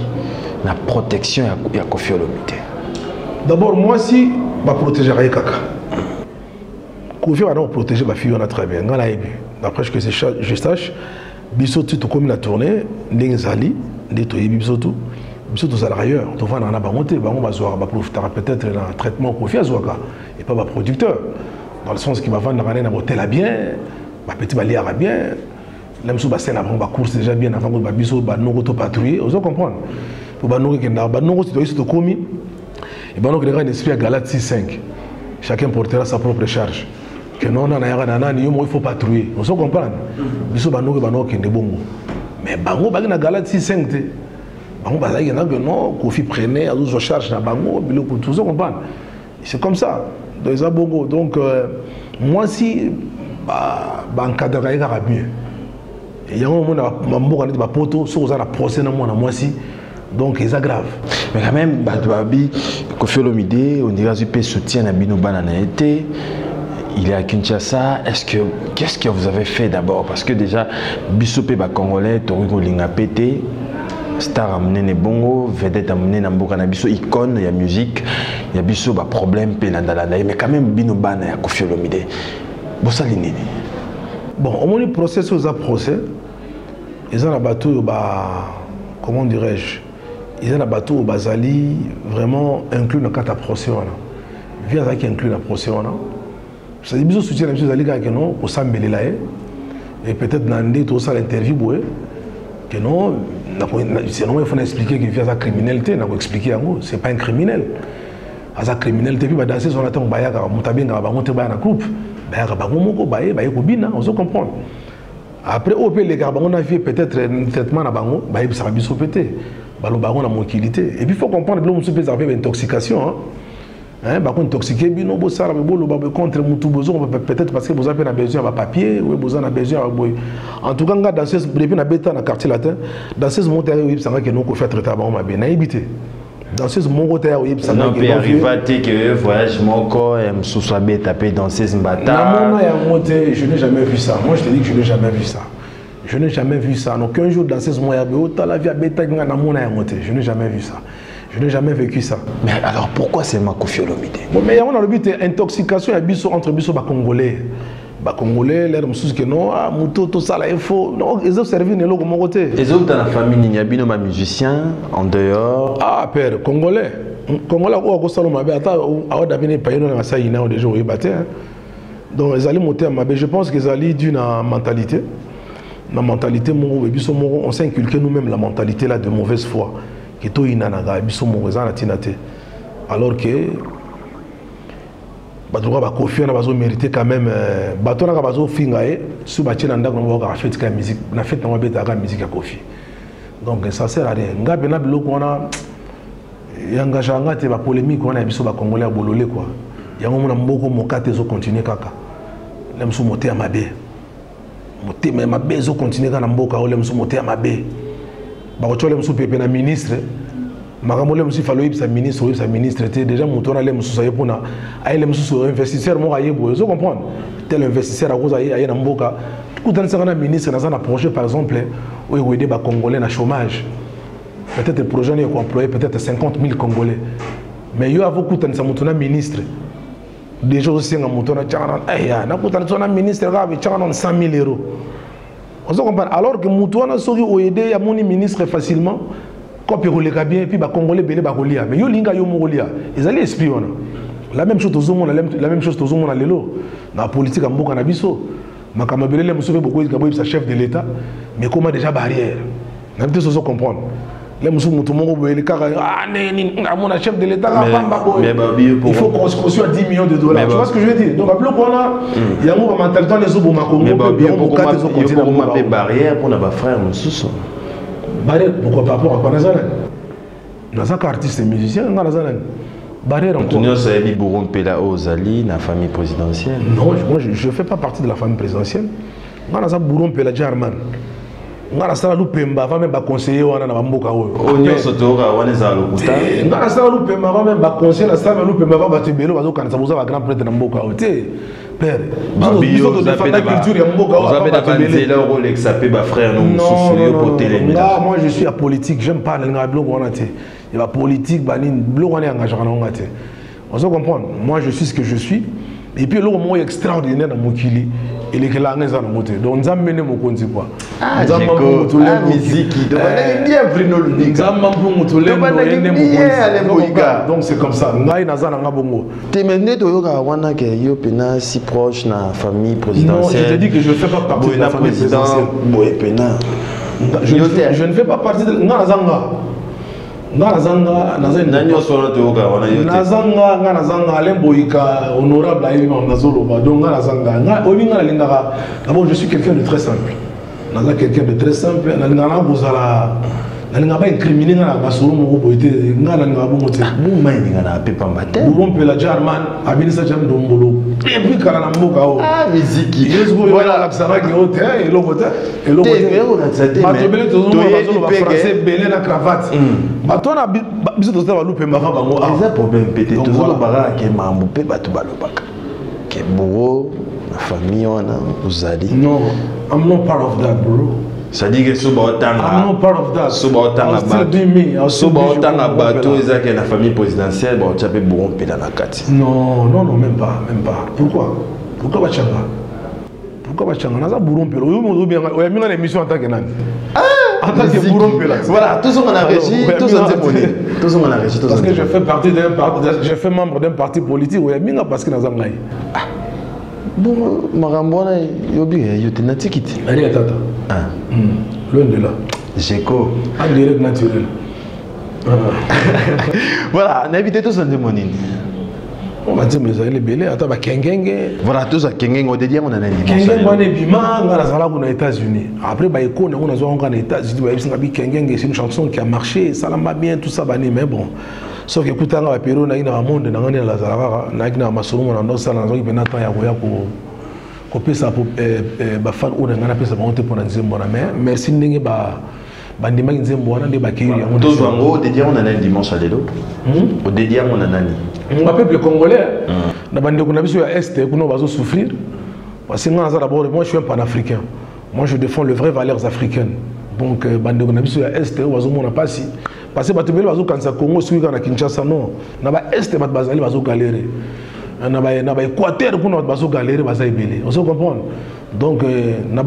na protection ya Kofi Olomide. D'abord moi si ba protéger kaka. Kofi va donc protéger ma fille on a très bien. D'après ce que je sache, biso tout comme la tournée, ndengzali, ndetoyi biso tout ça ailleurs. Tu vois on a ba monter, ba on va voir ba profiter peut-être un traitement Kofi azwaka et pas ba producteur. Dans le sens qu'il va vendre na hôtel à bien. Petit bali arabien, même sous bassin avant la course déjà bien avant que babiso banoko to patrouiller, vous comprenez? Pour banoko qui n'a banoko tu dois se commis et banoko il y a un esprit à Galate 6:5. Chacun portera sa propre charge. Que non na yaka nana ni il faut patrouiller. Vous comprenez? Biso banoko qui est bongo. Mais bango bagi na Galate 6:5 te. Bango bazaki na que non Kofi prenait à sa charge na bango biloko tout ça comprendre. C'est comme ça. Dans les bongo donc moi si encadrer mieux. Et il y a un moment où on a poto, sur la procès dans moi si, donc c'est grave. Mais quand même, Babi, Kofi Olomide, on dirait que soutien à Bino Banana été. Il est à Kinshasa. Qu'est-ce que vous avez fait d'abord? Parce que déjà, Bissopé Congolais, Torigo Linga pété, star amené bongo, vedette amené Namboka Nabiso, icône, il y a musique, il y a Bisso, problème, mais quand même Bino Banana Kofi Olomide. Bon, au moins le procès, c'est un procès. Ils ont un bateau, comment dirais-je, ils ont un bateau au Bazali, vraiment inclus dans le procès. Via ça qui inclut le procès. Ça dit biso soutien monsieur Zalika que non, au Sambeli là et peut-être dans tout ça l'interview que non, sinon il faut expliquer qu'il fait sa criminalité, n'a pas expliqué c'est pas un criminel. À sa criminalité puis danser son attend bayaka mutabenga ba monter ba na groupe, bayaka ba moko baye ko bina, on se comprend. Après au les gars on a fait peut-être un traitement na bango, baye ça va biso péter. Balo baron na mobilité et puis il faut comprendre que l'homme se peut avoir une intoxication hein ba ko intoxiqué bino bo sara be bolo ba contre mutu besoin peut-être parce que vous avez besoin de papier ou vous avez besoin en tout cas dans ce depuis na beta na quartier latin dans ce monter oui ça que nous ko faire traiter ba ma bien na éviter dans ce monter oui ça non peut arriver que voyage moko sous soit beta tapé dans ces mbata na mona ya monter je n'ai jamais vu ça moi je te dis que je n'ai jamais vu ça. Je n'ai jamais vu ça. Donc un jour dans ces mois, la vie a bêta na mona ya monter. Je n'ai jamais vu ça. Je n'ai jamais vécu ça. Mais alors pourquoi c'est ma Koffi Olomide? Bon, mais on a le but intoxication et biso entre biso ba congolais. Ba congolais, l'air moussous que non, ah muto tout ça là il faut. Non, ils ont servi ne logo mon côté. Les autres dans la famille Ninyabino ma musicien en dehors. Ah père congolais. Congolais ko salo mabe ata awa davine payeno na sa ina déjà oui baté. Donc ils allaient monter à mabe, je pense qu'ils allaient d'une mentalité. La mentalité, on s'est inculqué nous-mêmes la mentalité là de mauvaise foi. Alors que Koffi a mérité quand même. Donc ça sert à rien. Il y a une polémique on a biso ba congolais à bololé quoi. Il y a un mboko mokate zo continuer kaka. Lem sou moté à mabe. Mais ma bezo continue quand mboka ole msu moté ma be ba ko chole msu pepe na ministre makamole msu falo yipsa ministre te déjà mutona le msu saye pona ayele msu investisseur mo ayebo zo comprendre tel investisseur a cause aye na mboka kutana sanga na ministre na sana projet par exemple ou aider ba congolais na chômage peut-être le projet n'est employé peut-être 50 000 congolais mais yo avo kutana sa mutona ministre déjà aussi un mouton à Tchana, na kuta na ministre gabi Tchana 100 000 €. On se comprend. Alors que mouton a sori au aider ya moni ministre facilement, copie roule bien et puis ba congolais belé ba kolia. Mais yo linga yo mogolia. Ils allaient espionner. La même chose aux hommes, la même chose aux hommes na lelo. Na politique en mboka na biso. Makama belé le musobe beaucoup de sa chef de l'état, mais comment déjà barrière. Na peut se comprendre. Les musulmans tout le monde veut les cas à mon chef de l'État il faut qu'on soit 10 millions de dollars. Tu vois ce que je veux dire? Donc après qu'on a il y a un mentalité les autres mais pourquoi pas barrière pour nos frères musulmans? Barrière pourquoi par rapport à quoi nous avons artistes et musiciens nous avons barrière encore. Nous savons que Bourron Pela Ozali la famille présidentielle. Non, moi je ne fais pas partie de la famille présidentielle. Nous avons Bourron Pela German. Ngana sala lupemba va même ba conseiller wana na mboka oyo onyo sotoka wana za lokuta ngana sala lupemba va même ba conseiller na sala lupemba va ba tebelo ba zo kanisa boza ba grand prêtre na mboka oyo te père biso to défendre culture ya mboka oyo za beta banzela Rolex apé ba frère no mususu yo potele nga moi je suis à politique j'aime pas nga bloko wana te et ba politique ba ni bloko wana engagement na nga te on se comprend moi je suis ce que je suis et puis le moment extraordinaire dans mokili et les langues sont montées donc nous avons mené mon compte quoi nous avons tout la musique donc bien Bruno Luninga nous avons tout le donc c'est comme ça ngai nazana ngabongo te mené to yoka wana ke yo pena si proche na famille présidentielle. Non, je te dis que je ne fais pas partie de la famille présidentielle. Je ne fais pas partie de Nazanga honorable d'abord je suis quelqu'un de très simple. Quelqu'un de très simple. Nalingaba incriminé na basoro mo boité ngala ngabo moté bu mai ngana pe pambate bu rompe la German abinisa jam dombolo et puis kala na mboka o miziki voilà la xara ki hote et lokote ma tobele to zo ba français belé na cravate batona biso to ba lupe mava bango a ça problème pété to zo bara ke mambo pe batu balobaka ke boro la famille ona uzali. No, I'm not part of that, bro. C'est-à-dire que si vous avez un bateau, et la famille présidentielle, vous avez un peu dans la carte. Non, non, non, même pas, même pas. Pourquoi? Pourquoi Bachanga? Pourquoi Bachanga? Nous avons bourron pelo. On a mis une émission en tant que nan. En tant que bourron pelo. Voilà, tous on a régi, tous on a régi. Tous on a régi. Parce que je fais partie d'un parti, je fais membre d'un parti politique. On a mis parce que nous avons bon marambona yobi yote na tikiti Allez tata. Loin de là. Jeko. En direct naturel. Voilà, on a évité tout ça de monine. On va dire mais allez belé ata ba kengenge. Voilà, tout ça kengenge on dit on a un Kengenge on est bima ngala zala aux États-Unis. Après ba eko on a zo en États-Unis ba bisinga bi kengenge c'est une chanson qui a marché, ça l'a bien tout ça bané mais bon. Sauf que écoute nga ba pero na ina monde na ngani la zala na kina masolo na ndo sala na zo ki penata ya ko pesa pour ba fan on ngana pesa ba honte pour na nzembo na mais merci ndenge ba bandima nzembo wana nde ba kiri yango tout zango de dire on a un dimanche à l'élo. Au de dire on a nani. Le peuple congolais, on va souffrir. Parce que moi, je suis un panafricain. Moi, je défends les vraies valeurs africaines. Donc, on va passer. Parce que quand ça Congo, si on a Kinshasa, non. On va est, on va galérer. On va Équateur, on va galérer, on va comprendre. Donc, on a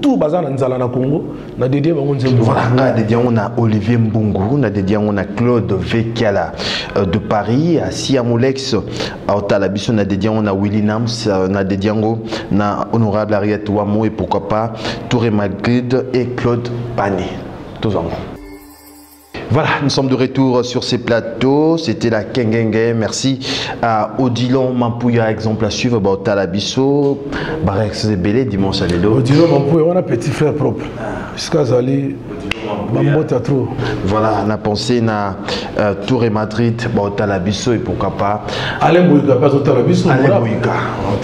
tout bazar dans Congo. Voilà, on a Olivier Mbungu, on a Claude Vekiala de Paris, à Siamolex, à Otalabiso, on a Willy Nams, on a Honorable Ariette Ouamo et pourquoi pas Touré Madrid et Claude Pané. Tous en Voilà, nous sommes de retour sur ces plateaux. C'était la Kengenge. Merci à Odilon Mampouya, exemple à suivre. Talabiso, Barex Zebele, dimanche à l'élo. Odilon Mampouya, on a petit frère propre. Jusqu'à Zali, trop. Voilà, on a pensé à Tour et Madrid, Talabiso et pourquoi pas. Alain Bouyka, pas Talabiso. Alain Bouyka,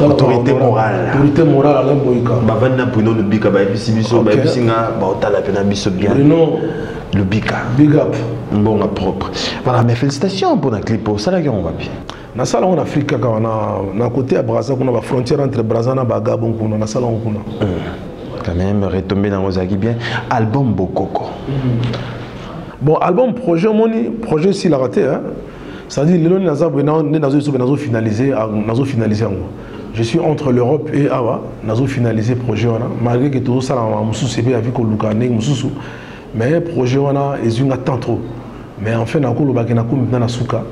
autorité morale. Autorité morale, Alain Bouyka. Bavana Puno, le Bika, Babiso, Babisinga, Talabiso bien. Le Bika. Big up. Bon, propre. Voilà, mais félicitations pour la clip. Ça, là, on va bien. Dans la en Afrique, on a côté à Brazza, on a la frontière entre Brazza et Bagabon, on a la salle quand même, retomber dans vos aguilles bien. Album Bokoko. Bon, album, projet s'il a raté. Ça dit, le Nazo finalisé. Je suis entre l'Europe et Awa. Nazo finalisé projet. Malgré que tout ça, on a fait avec Lukané, mais le projet est un temps trop. Mais en fait, on a fait un suka.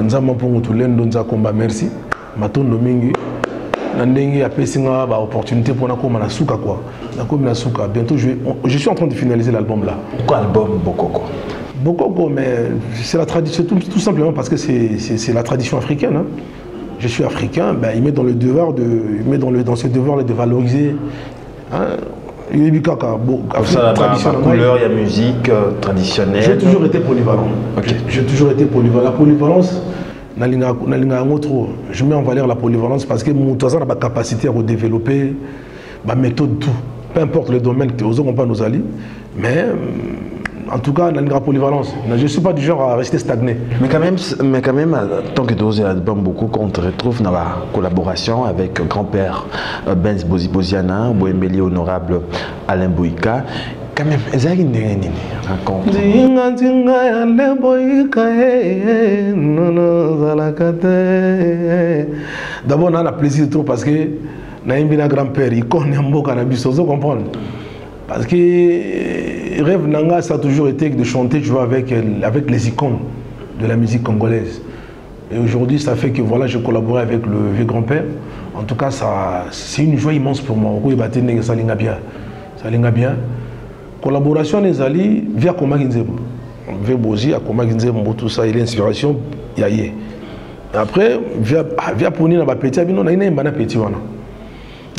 Nzama pongo tulendo nza komba merci. Matondo mingi. Nandenge a pesinga ba opportunité pour na koma na suka quoi. Na koma na suka. Bientôt je suis en train de finaliser l'album là. Pourquoi album Bokoko? Bokoko, mais c'est la tradition tout simplement parce que c'est la tradition africaine. Hein. Je suis africain, ben il met dans le devoir dans ce devoir de valoriser. Hein, il y a la couleur, il y a musique traditionnelle. J'ai toujours été polyvalent. Okay. J'ai toujours été polyvalent. La polyvalence, je mets en valeur la polyvalence parce que mon a la capacité à développer ma méthode, tout. Peu importe le domaine que nous pas nos alliés. Mais en tout cas, la polyvalence. Je ne suis pas du genre à rester stagné. Mais quand même, tant que tu as beaucoup, on te retrouve dans la collaboration avec grand-père Benz Boziboziana, Boembeli honorable Alain Bouyka. Quand même, raconte. D'abord, on a le plaisir trop parce que Naïmbina grand-père, il connaît un beau cannabis, vous comprenez? Parce que rêve Nanga, ça a toujours été de chanter, tu vois, avec les icônes de la musique congolaise. Et aujourd'hui, ça fait que voilà, je collabore avec le vieux grand-père. En tout cas, c'est une joie immense pour moi. Ça linga bien. Collaboration des alliés via Koma Ginzebo. Via Bozi, à Koma Ginzebo, tout ça, il y a l'inspiration, il y a yé. Après, via Poni, on a petit, on a une petit, on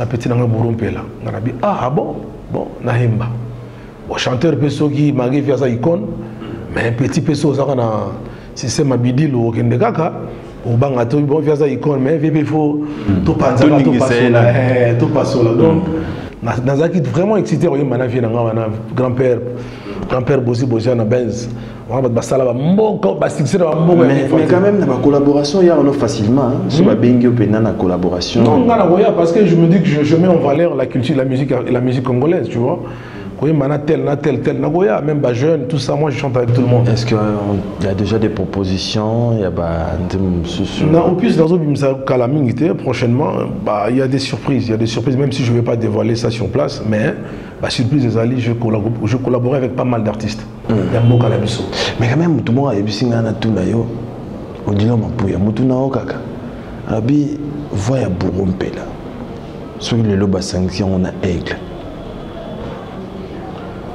a petit, on a bourrompé là. On a dit, ah bon, Nahimba. Bon, chanteur peso qui m'a fait sa icône, mais petit peso, ça on a système abidil ou kendekaka, ou bangato, bon, fait sa icône, mais il faut tout passer là, tout passer là. Donc, Nazaki vraiment excité, on a vu grand-père Bozi Boziana Benz. Mais quand même, dans la collaboration, il y a facilement. Si on a une collaboration. Non, parce que je me dis que je mets en valeur la culture, la musique congolaise, tu vois. Tel, même jeune, tout ça, moi je chante avec tout le monde. Est-ce qu'il y a déjà des propositions? Il y a au plus dans prochainement, il y a des surprises. Même si je ne vais pas dévoiler ça sur place, mais surprise des alliés, je collabore avec pas mal d'artistes. Mais quand même, tout le monde a eu un tout on dit non, Mapouya, Moutuna Okaka. voya Bourompela. Sur le loba sanction on a aigle.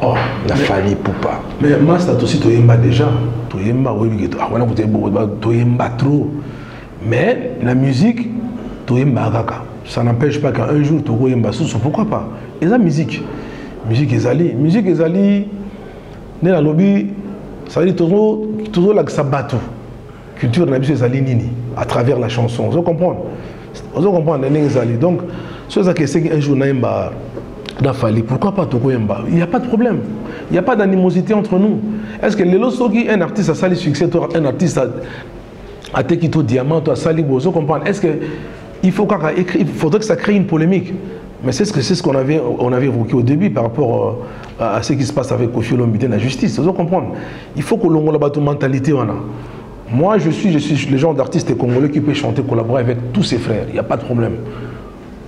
Oh, la famille Poupa. Mais Master aussi tu yemba déjà. Tu yemba oui que on a côté tu yemba trop. Mais la musique tu yemba kaka. Ça n'empêche pas qu'un jour tu yemba sous pourquoi pas. Et la musique ezali né la lobby ça veut dire toujours la sabato. Culture na biso ezali nini à travers la chanson. Vous comprenez? Vous comprenez les ezali. Donc c'est ça que c'est un jour na yemba pourquoi pas Toko Yemba? Il n'y a pas de problème. Il n'y a pas d'animosité entre nous. Est-ce que Lelo Sogi, un artiste a sali succès, toi, un artiste a Tekito Diamant, toi, Sali Bozo, comprendre? Est-ce qu'il faudrait que ça crée une polémique? Mais c'est ce qu'on avait évoqué au début par rapport à ce qui se passe avec Kofi Olomide, la justice. Vous comprenez? Il faut que l'on ait la mentalité. Moi, je suis le genre d'artiste congolais qui peut chanter, collaborer avec tous ses frères. Il n'y a pas de problème.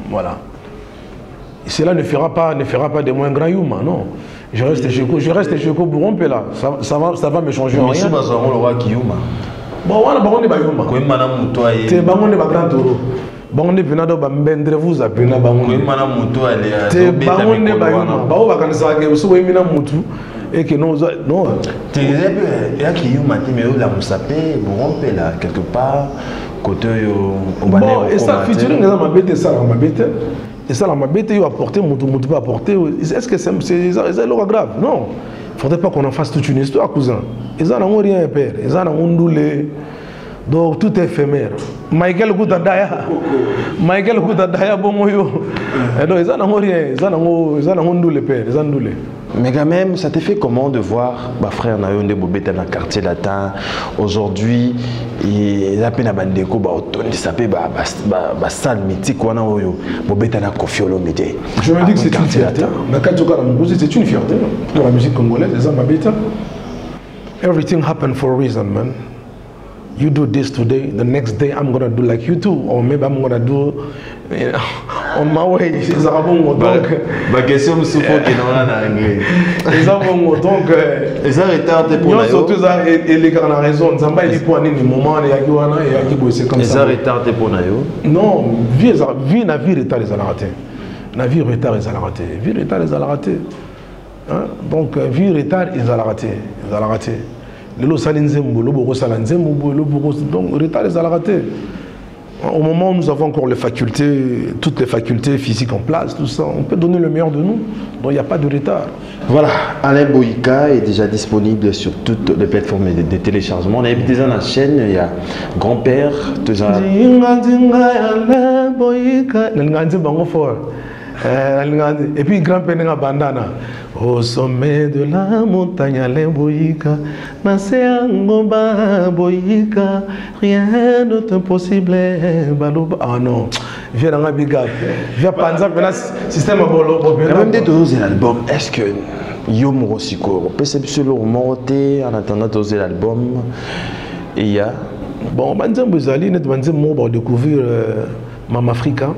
Voilà. Cela ne fera pas de moi un grand Yuma, non. Je reste Jeko Bourompela. Ça va me changer en rien. Bon, on est pas Yuma. C'est bon, on est pas grand taureau. Bon, on est venu dans Bambendre, vous appelez na Bango. C'est bon, on est pas Yuma. Bah, on va quand ça que vous avez mis na mutu et que non. Tu es là qui Yuma, mais là vous savez Bourompela quelque part côté au Bon, et ça featuring ça m'a bête ça m'a bête. Et ça, la mabette, il a apporté, mon pas apporté. Est-ce que c'est grave? Non. Il ne faudrait pas qu'on en fasse toute une histoire, cousin. Ils n'ont rien, père. Ils n'ont doulé. Donc tout est éphémère. Michael Koutadaya. Michael Koutadaya, bon moyo. Et donc ils n'ont rien. Ils n'ont doulé, père. Ils ont doulé. Mais quand même, ça te fait comment de voir ma frère Nayonde Bobeta dans le quartier latin aujourd'hui et la peine à Bandeko ça fait salle mythique Bobeta na Kofi Olomide. Je me dis que c'est une fierté. C'est une fierté pour la musique congolaise. Les hommes habitent. Everything happened for a reason, man. You do this today, the next day I'm gonna do like you too, or maybe I'm gonna do on my way. C'est un bon mot donc. Ma question me souffre que non en anglais. C'est un bon mot donc. Les arrêtés pour la. Surtout ça et les gars ont raison. Ça va il pour un moment il y a qui wana et il y a qui bosser comme ça. Les arrêtés pour na yo. Non, vie na vie retard les raté. Na vie retard les raté. Vie retard les raté. Hein? Donc vie retard ils raté. Ils raté. Le salinzembo, le boko salinzembo, le boko donc retard les raté. Au moment où nous avons encore les facultés, toutes les facultés physiques en place, tout ça, on peut donner le meilleur de nous. Donc il n'y a pas de retard. Voilà, Alain Boyka est déjà disponible sur toutes les plateformes de téléchargement. On a déjà dans la chaîne, il y a Grand-Père, tout ça. Et puis Grand-Père n'a bandana. Au sommet de la montagne, Alain Boyka, Boyka, rien n'est impossible. Ah non, viens dans la big up. Viens Panza, viens système à bolo. Même des doses l'album, est-ce que Yom Rosiko, on peut s'absolument remonter en attendant doser l'album? Et il y a. Bon, Banzam Bouzali, net Banzam Mo va découvrir Mama Africa.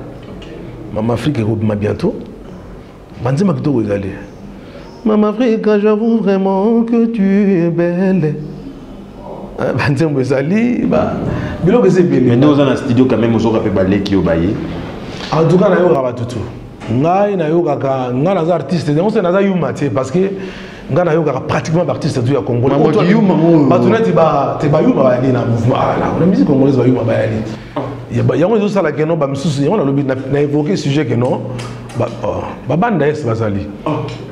Mama Africa est bientôt. Banzam Akito Bouzali. Maman Africa, j'avoue vraiment que tu es belle. Banzam Bouzali, bilo que c'est bien. Mais nous, dans le studio, quand même, nous avons fait balai qui est au bailli. En tout cas, nous avons tout. Nous avons des artistes. Nous avons des artistes parce que nous avons pratiquement des artistes du Congo. Nous avons des la musique congolaise. Il y a des choses qui ont évoqué le sujet que non. Babanda est basali.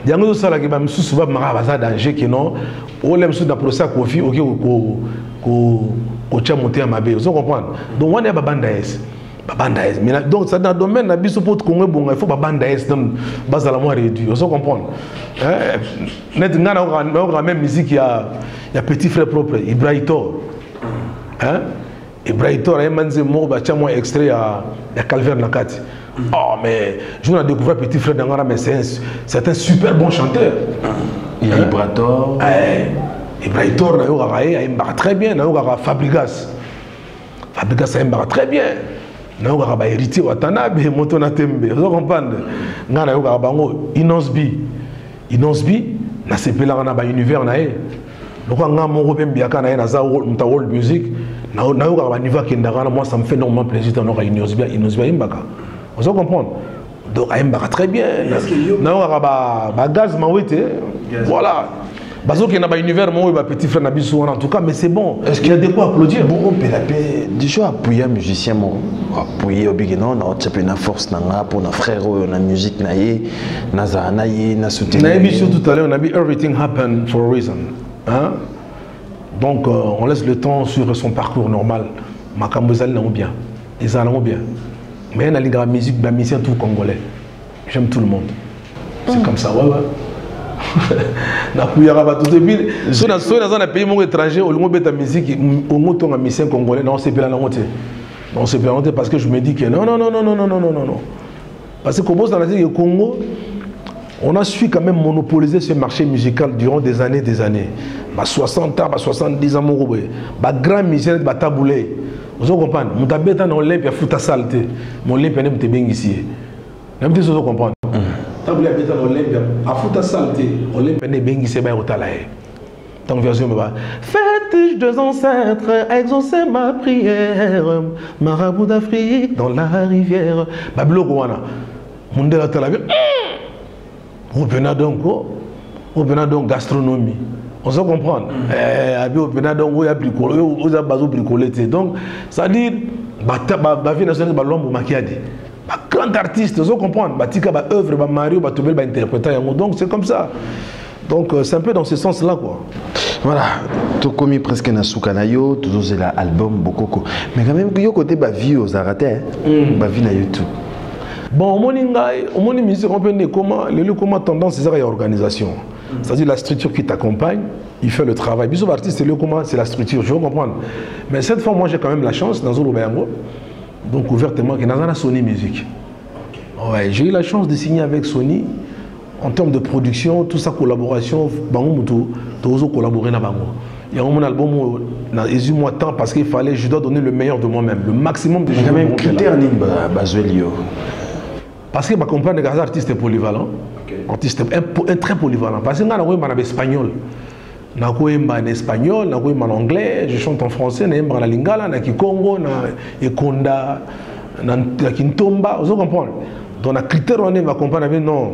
Il y a des choses qui ont danger que non. On aime sur le procès Kofi OK au monter à Mabé. Vous comprenez? Donc on est Babanda est. Babanda est. Mais donc ça dans le domaine na biso pour Congo bon il faut Babanda est dans base à la moins réduit. Vous comprenez? Net ngana même musique il y a petit frère propre Ibrahito. Hein? Ibrahito a manzé mo ba tcha moi extrait à Calvaire Nakati. Oh mais je viens de découvrir petit frère d'Angara mais c'est un super bon chanteur. Il y a Ibrator. Ibrator na yo ga très bien, na yo ga Fabrigas. Fabrigas a très bien. Na yo ga ba héritier Watanabe moto na tembe. Vous comprenez? Ngana yo ga bango Inosbi. Inosbi na sepela na ba univers na e. Donc nga mo ko pembiaka na e na za world music. Moi, ça me fait énormément plaisir d'avoir une Inosbia Imbaka. Vous comprenez? Donc, Imbaka très bien. Gaz, voilà. Parce qu'il y a un univers, mon petit frère Nabissou, en tout cas, mais c'est bon. Est-ce qu'il y a des quoi applaudir? Bon, déjà appuyer un musicien, appuyer au biguinon, on a une force pour nos frères, la musique, na soutenir. On a dit tout à l'heure, on a dit everything happened for a reason. Hein? Donc, on laisse le temps sur son parcours normal. Makambozal n'a bien. Ils allent bien. Mais il y a la musique, la musique, tout congolais. J'aime tout le monde. C'est comme ça, ouais. Si dans un pays étranger, au lieu de musique, au lieu de musicien congolais, non, c'est pas la honte. Non, c'est pas la honte parce que je me dis que non. Parce que comme dans le Congo, on a su quand même monopoliser ce marché musical durant des années. 60 ans, 70 ans, grand musicien, taboulé. Vous comprenez? Mon tabet en Olympe, il faut ta saleté. Mon Olympe, il est bien ici. Vous comprenez? Taboulé habite en Olympe, il faut ta saleté. Olympe, il est bien ici, il est là. Donc, version, fétiche des ancêtres, exaucer ma prière. Marabout d'Afrique, dans la rivière. Bablo Gouana. Mon Dieu, la vie. Au donc gastronomie. On se comprend. Au bricolé. Donc, ça dit, vie nationale, grand artiste, on se comprend. Tika œuvre, Mario, interpréter. Donc, c'est comme ça. Donc, c'est un peu dans ce sens-là, quoi. Voilà, tu as commis presque un soukanayo, tu as l'album Bokoko. Mais quand même, il y a côté vie aux aratés, vie na YouTube. Bon, au moins, musique, on peut dire comment tendance, c'est la organisation. C'est-à-dire la structure qui t'accompagne, il fait le travail. Bisous artiste, c'est la structure, je veux comprendre. Mais cette fois, moi, j'ai quand même la chance, dans Zolo Bayango, donc ouvertement, qu'il y a Sony Music. Ouais, j'ai eu la chance de signer avec Sony. En termes de production, toute sa collaboration, tu as collaboré avec moi. Il y a un album où j'ai eu moins de temps parce qu'il fallait, je dois donner le meilleur de moi-même, le maximum de moi. Même critère parce que ma compagne est un artiste polyvalent, artiste un très polyvalent. Parce que je suis en espagnol, je suis en espagnol, je suis en anglais, je chante en français, je suis en lingala, je suis en Congo, je suis en Kintomba, vous comprenez? Donc, le critère où ma compagne non.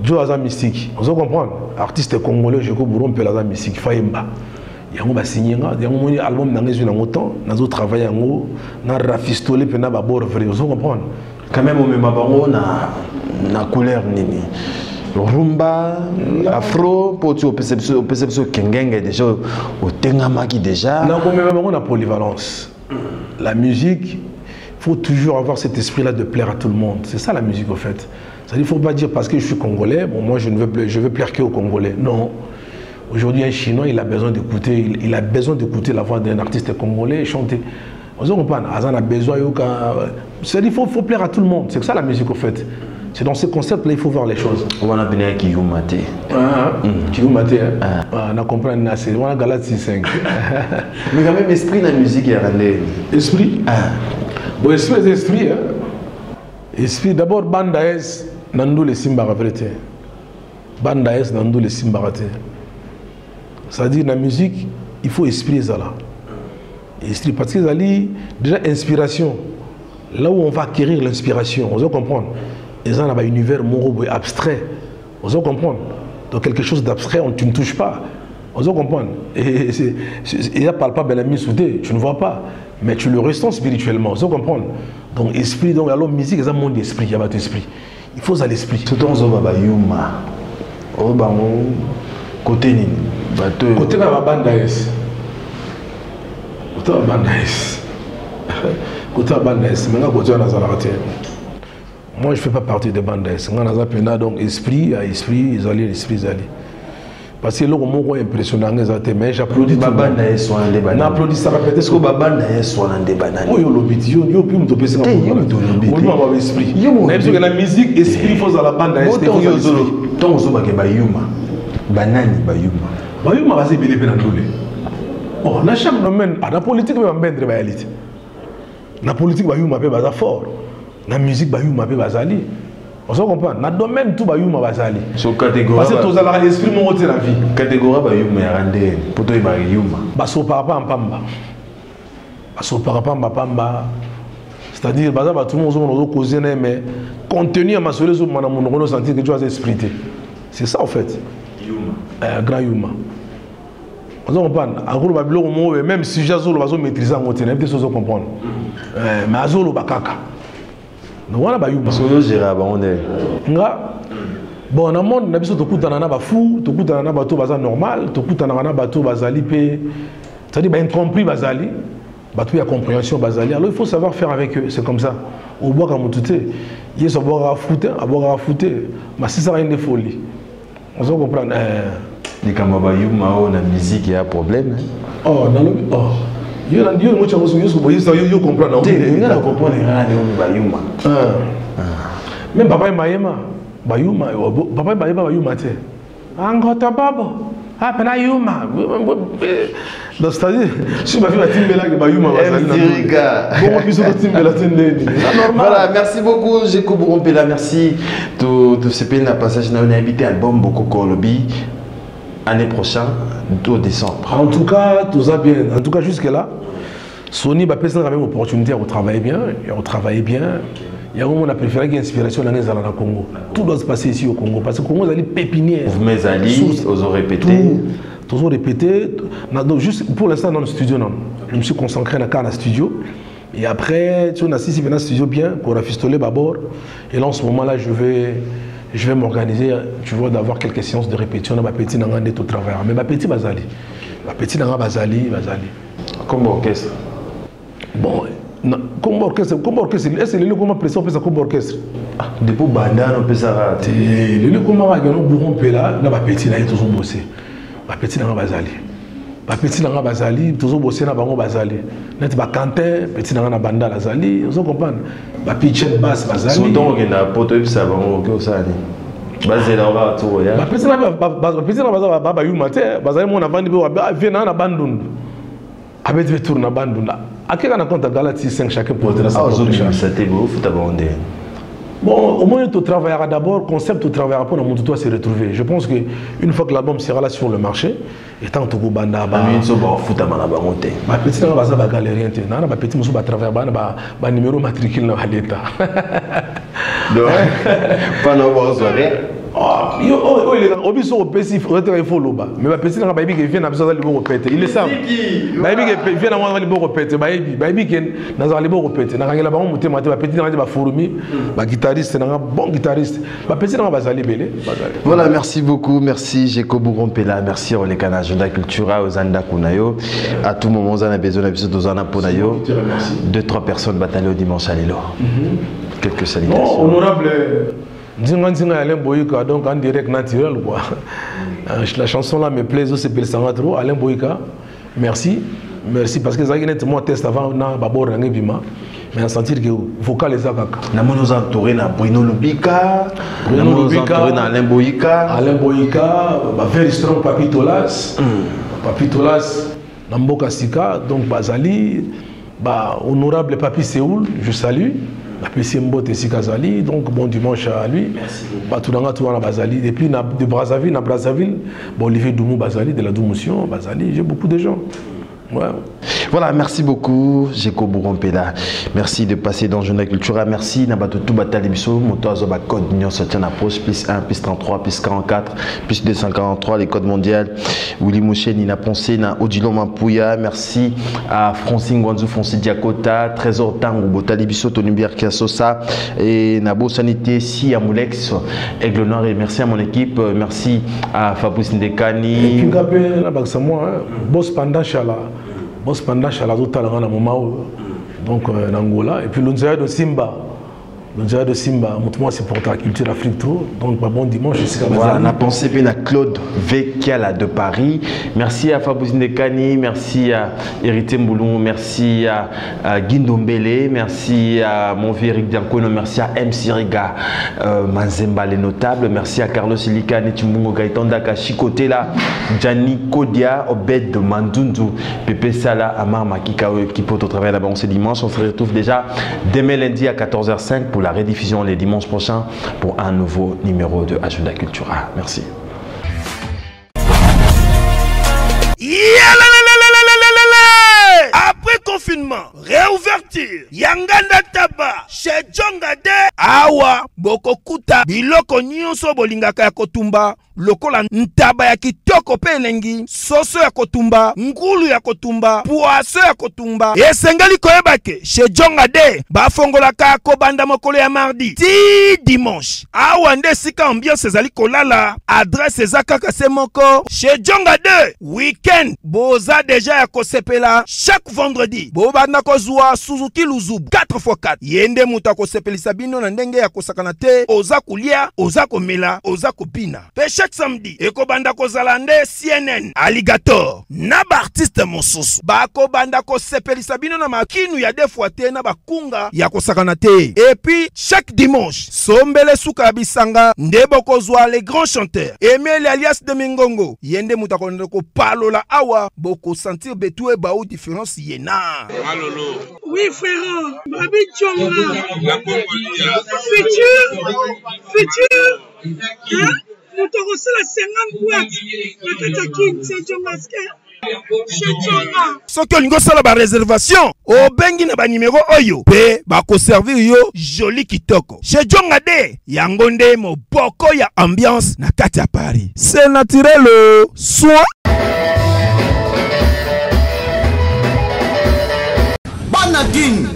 Joe Aza mystique. Vous comprenez? Artiste congolais, je comprends peu la mystique. Faïmba. Il y a un signé, il y a un album dans les yeux temps, dans un travail en haut, dans rafistolé, puis dans bord vrai. Vous comprenez? Quand même, on met ma baron na couleur nini. Rumba, afro, pour tu perception kengenge déjà, au tengamaki déjà. Non, on met ma baron na polyvalence. La musique, il faut toujours avoir cet esprit-là de plaire à tout le monde. C'est ça la musique, au fait. Il ne faut pas dire parce que je suis congolais, bon, moi je veux plaire qu'aux Congolais. Non. Aujourd'hui, un Chinois, il a besoin d'écouter la voix d'un artiste congolais et chanter. Vous comprenez? Il a besoin. Il faut plaire à tout le monde. C'est ça la musique, au fait. C'est dans ce concept-là qu'il faut voir les choses. On a bien Kiyumate. Kiyumate, on a compris, c'est on a Galat 6-5. Mais quand même, esprit dans la musique, il y a un esprit. Bon, esprit, hein. Esprit, d'abord, Bandaes. Nando le Simbara vérité. Bandaes Nando le Simbara. C'est-à-dire, la musique, il faut esprit ça là. Esprit, parce que ça dit déjà inspiration. Là où on va acquérir l'inspiration, vous comprenez? Et ça, on a un univers abstrait. Vous comprenez? Donc quelque chose d'abstrait, tu ne touches pas. Vous comprenez? Et il n'y a pas de la mise sous thé, tu ne vois pas. Mais tu le ressens spirituellement. Vous comprenez? Donc, esprit, donc, alors, musique, c'est un monde d'esprit, il y a votre esprit. Il faut à l'esprit. Tout le monde a yuma. Côté ni. Côté de la Bandaes. Côté de la Bandaes. Côté de la Bandaes. Maintenant, côté de la Bandaes. Moi, je ne fais pas partie de Bandaes. On a donc esprit, ils allaient, l'esprit, ils allaient. Parce que là, on est impressionnant, mais j'applaudis tout le monde. On applaudit ça, répétez ce que oui, la musique, esprit, il faut la bande. La chambre la politique, la politique, fort. La musique, On se comprend. Dans le domaine tout Bayuma Bazali. Sur catégorie. Parce que tous les l'esprit mon côté la vie. Catégorie Bayuma Yarande. Pour toi Bayuma. Baso parapa en pamba. Baso parapa en pamba. C'est-à-dire baza ba tout le monde causer mais contenu à ma soeur sur mon sentir que tu as esprité. C'est ça en fait. Yuma. Grand Yuma. On se comprend. Agolo babilo mo même si Jazolo bazo maîtriser en côté, n'importe chose comprendre. Mais Azolo bakaka. Donc voilà Bayuma. Soyo géré on est. Nga bon na monde na biso to kutana na ba fou, to kutana na bato baza normal, to kutana na bato bazali pe. C'est-à-dire ba incompris bazali. Bato ya compréhension bazali. Alors il faut savoir faire avec eux, c'est comme ça. Au bois comme tout est. Il se boire à foutre, mais si ça a une folie. On se comprend. Les Kamabayuma on a musique il y a problème. Oh dans le il y a Dieu moi tu as comprendre. Il y a comprendre Bayuma. Même papa Mayema, Bayuma, papa Bayema Bayuma te. Angota babo. Ah pena Yuma. Donc c'est-à-dire si ma fille va timber Bayuma voilà, merci beaucoup Jeko Bourompela, merci de ce pays passage on a habité album beaucoup Kolobi année prochaine 2 décembre. En tout cas, tout ça bien. En tout cas jusque là Sony va passer la même opportunité à travailler bien et on travaille bien. Il y a un moment on a préféré qu'il y ait inspiration dans le Congo. Tout doit se passer ici au Congo parce que le Congo est pépinière. Vous m'avez dit, vous aurez répété. Tous ont répété. Juste pour l'instant dans le studio, non. Je me suis concentré dans le studio. Et après, tu as ici dans le studio bien, qu'on a fistolé d'abord. Et là en ce moment-là, je vais m'organiser, tu vois, d'avoir quelques séances de répétition dans ma petite nanga de tout travail. Mais ma petite Bazali. Ma petite nanga Bazali. Comme orchestre. Bon. Comme orchestre, est-ce que le comment pression peut ça comme orchestre? Depuis Banda, on peut ça rater. Le comment va gagner bourron pela, là ma petite là toujours bossé. Ma petite là Bazali. Ma petite là Bazali, toujours bossé na bango Bazali. Net ba Quentin, petite là na Banda Bazali, vous comprenez? Ma petite basse Bazali. Son donc il a poto ça bango que ça ni. Bazali là va tout ya. Ma petite là ba Yuma te, Bazali mon avant de vient na bandun. Avec des tours na bandun là. À quel moment on a Galati 5 chacun pour dire ça? Bon, au moins tu travailleras d'abord, concept tu travailleras pour nous toi se retrouver. Je pense qu'une fois que l'album sera là sur le marché, et tant que tu vas banda ba ma petite na baza ba galérien te na ba petite musu ba travailler ba numéro matricule na l'État. Donc pas no soirée. Il faut mais ma petite baby qui vient besoin de répéter. Il est ça. Baby qui vient d'avoir le répéter. Baby qui n'a pas le répéter. N'a rien là-bas. On monte ma petite va fourmi. Ma guitariste, c'est un bon guitariste. Ma petite va aller belé. Voilà, merci beaucoup. Merci Jeko Bourompela. Merci Olekana Agenda Cultura aux Anda Kunayo. À tout moment, on a besoin de Zana Punayo. 2-3 personnes bataillées au dimanche à Lilo. Quelques salutations. Honorable. Alain Boyka, donc en direct naturel quoi. La chanson là me plaît, c'est Bel Sangatro, Alain Boyka. Merci. Merci parce que ça a été mon test avant na babor na bima. Mais à sentir que vocal les akaka. Na nous entouré na Bruno Lubika, Bruno Lubika, na Alain Boyka. Alain Boyka, very strong Papitolas. Papitolas na Mboka Sika, donc Bazali, honorable Papi Séoul, je salue. La PC Mbote Sikazali, donc bon dimanche à lui. Merci. Batulanga Touana Bazali. Et puis de Brazzaville, Olivier Doumou Bazali, de la Doumotion, Bazali, j'ai beaucoup de gens. Ouais. Voilà, merci beaucoup, Jeko Bourompela. Merci de passer dans Journal Cultura. Merci, Nabato Batalibiso, Moto Azoba Code Union Soutien Approche, plus 1, plus 33, plus 44, plus 243, les codes mondiaux. Willy Mouché, Nina Poncé, na Odilo Mampouya. Merci à Francine Gwanzou, Fonsi Diakota, Trésor Tango, Botalibiso, Tony Biarkiasosa, et Nabo Sanité, Si Amoulex, Aigle Noir. Et merci à mon équipe. Merci à Fabrice Ndekani. Et puis, Boss Panda Chala. Boss Panda Chala, tout à l'heure, donc en Angola. Et puis l'Onzaya de Simba. L'Onzaya de Simba, moi c'est pour la culture afrique trop. Donc bon dimanche, je suis voilà, on a pensé bien à Claude Vekiala de Paris. Merci à Fabrice Ndekani, merci à Héritier Mboulon, merci à Guindombele, merci à mon vieux Eric Diankono, merci à M. Siriga Manzemba les notables, merci à Carlos Ilika, Netimungo Gaëtan Daka, Chikote là, Gianni Kodia, Obed de Mandundu, Pepe Sala, Amar Makika qui peut au travail là-bas. On se dimanche, on se retrouve déjà demain lundi à 14h05 pour la la rediffusion les dimanches prochains pour un nouveau numéro de Agenda Cultura. Merci. Après confinement, réouverture, Yanganda Taba, chez Djongade, Awa, Bokokuta, Biloko Nyonso Bolingaka ya Kotumba, lokola ntaba ya kitoko pe elengi, soso ya kotumba, ngulu ya kotumba, poaso ya kotumba. Esengeli koyebake, chez Djongade, bafongolaka kobanda mokolo ya mardi, ti dimanche. Awa nde sika ambiance ezali kolala, adresse ezaka se moko, chez Djongade, weekend, boza deja ya kosepela, chaque vendredi, bobanda kozwa Suzuki Luzub 4x4. Yende muta kosepelisa bino na ndenge ya kosakana te, oza kulia, oza komela, oza kopina. Pe chaque samedi, ekobanda kozalande CNN, Alligator, na ba artiste mosusu. Bako banda kosepelisa bino na makinu ya defwa te na bakunga ya kosakana te. Et puis, chaque dimanche, sombele suka bisanga, ndebo kozwa les grands chanteurs. Emile alias de Mingongo, yende muta ko palola awa, boko sentir betue baou différence yena. Malolo. Oui, frère. Babi Djonga. La Congolia. Futur. Hein? Nous t'aurons la 50 boîtes. La Katakin, c'est Djongaske. Soki olingo sala ba réservation, o bengi na ba numéro oyo, pe ba ko servir yo joli kitoko. Chez Djongade, yango nde moboko ya ambiance na kati ya Paris. C'est naturel, soin. Bana King,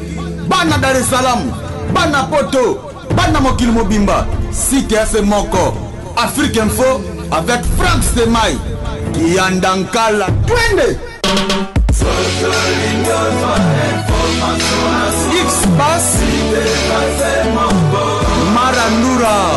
Bana Dar es Salaam, Bana Poto, Bana Mokil Mobimba, Site FM Moko, Afrique Info avec Frank Stemai, Kiandankala, Twende. X-Bass, Marandura.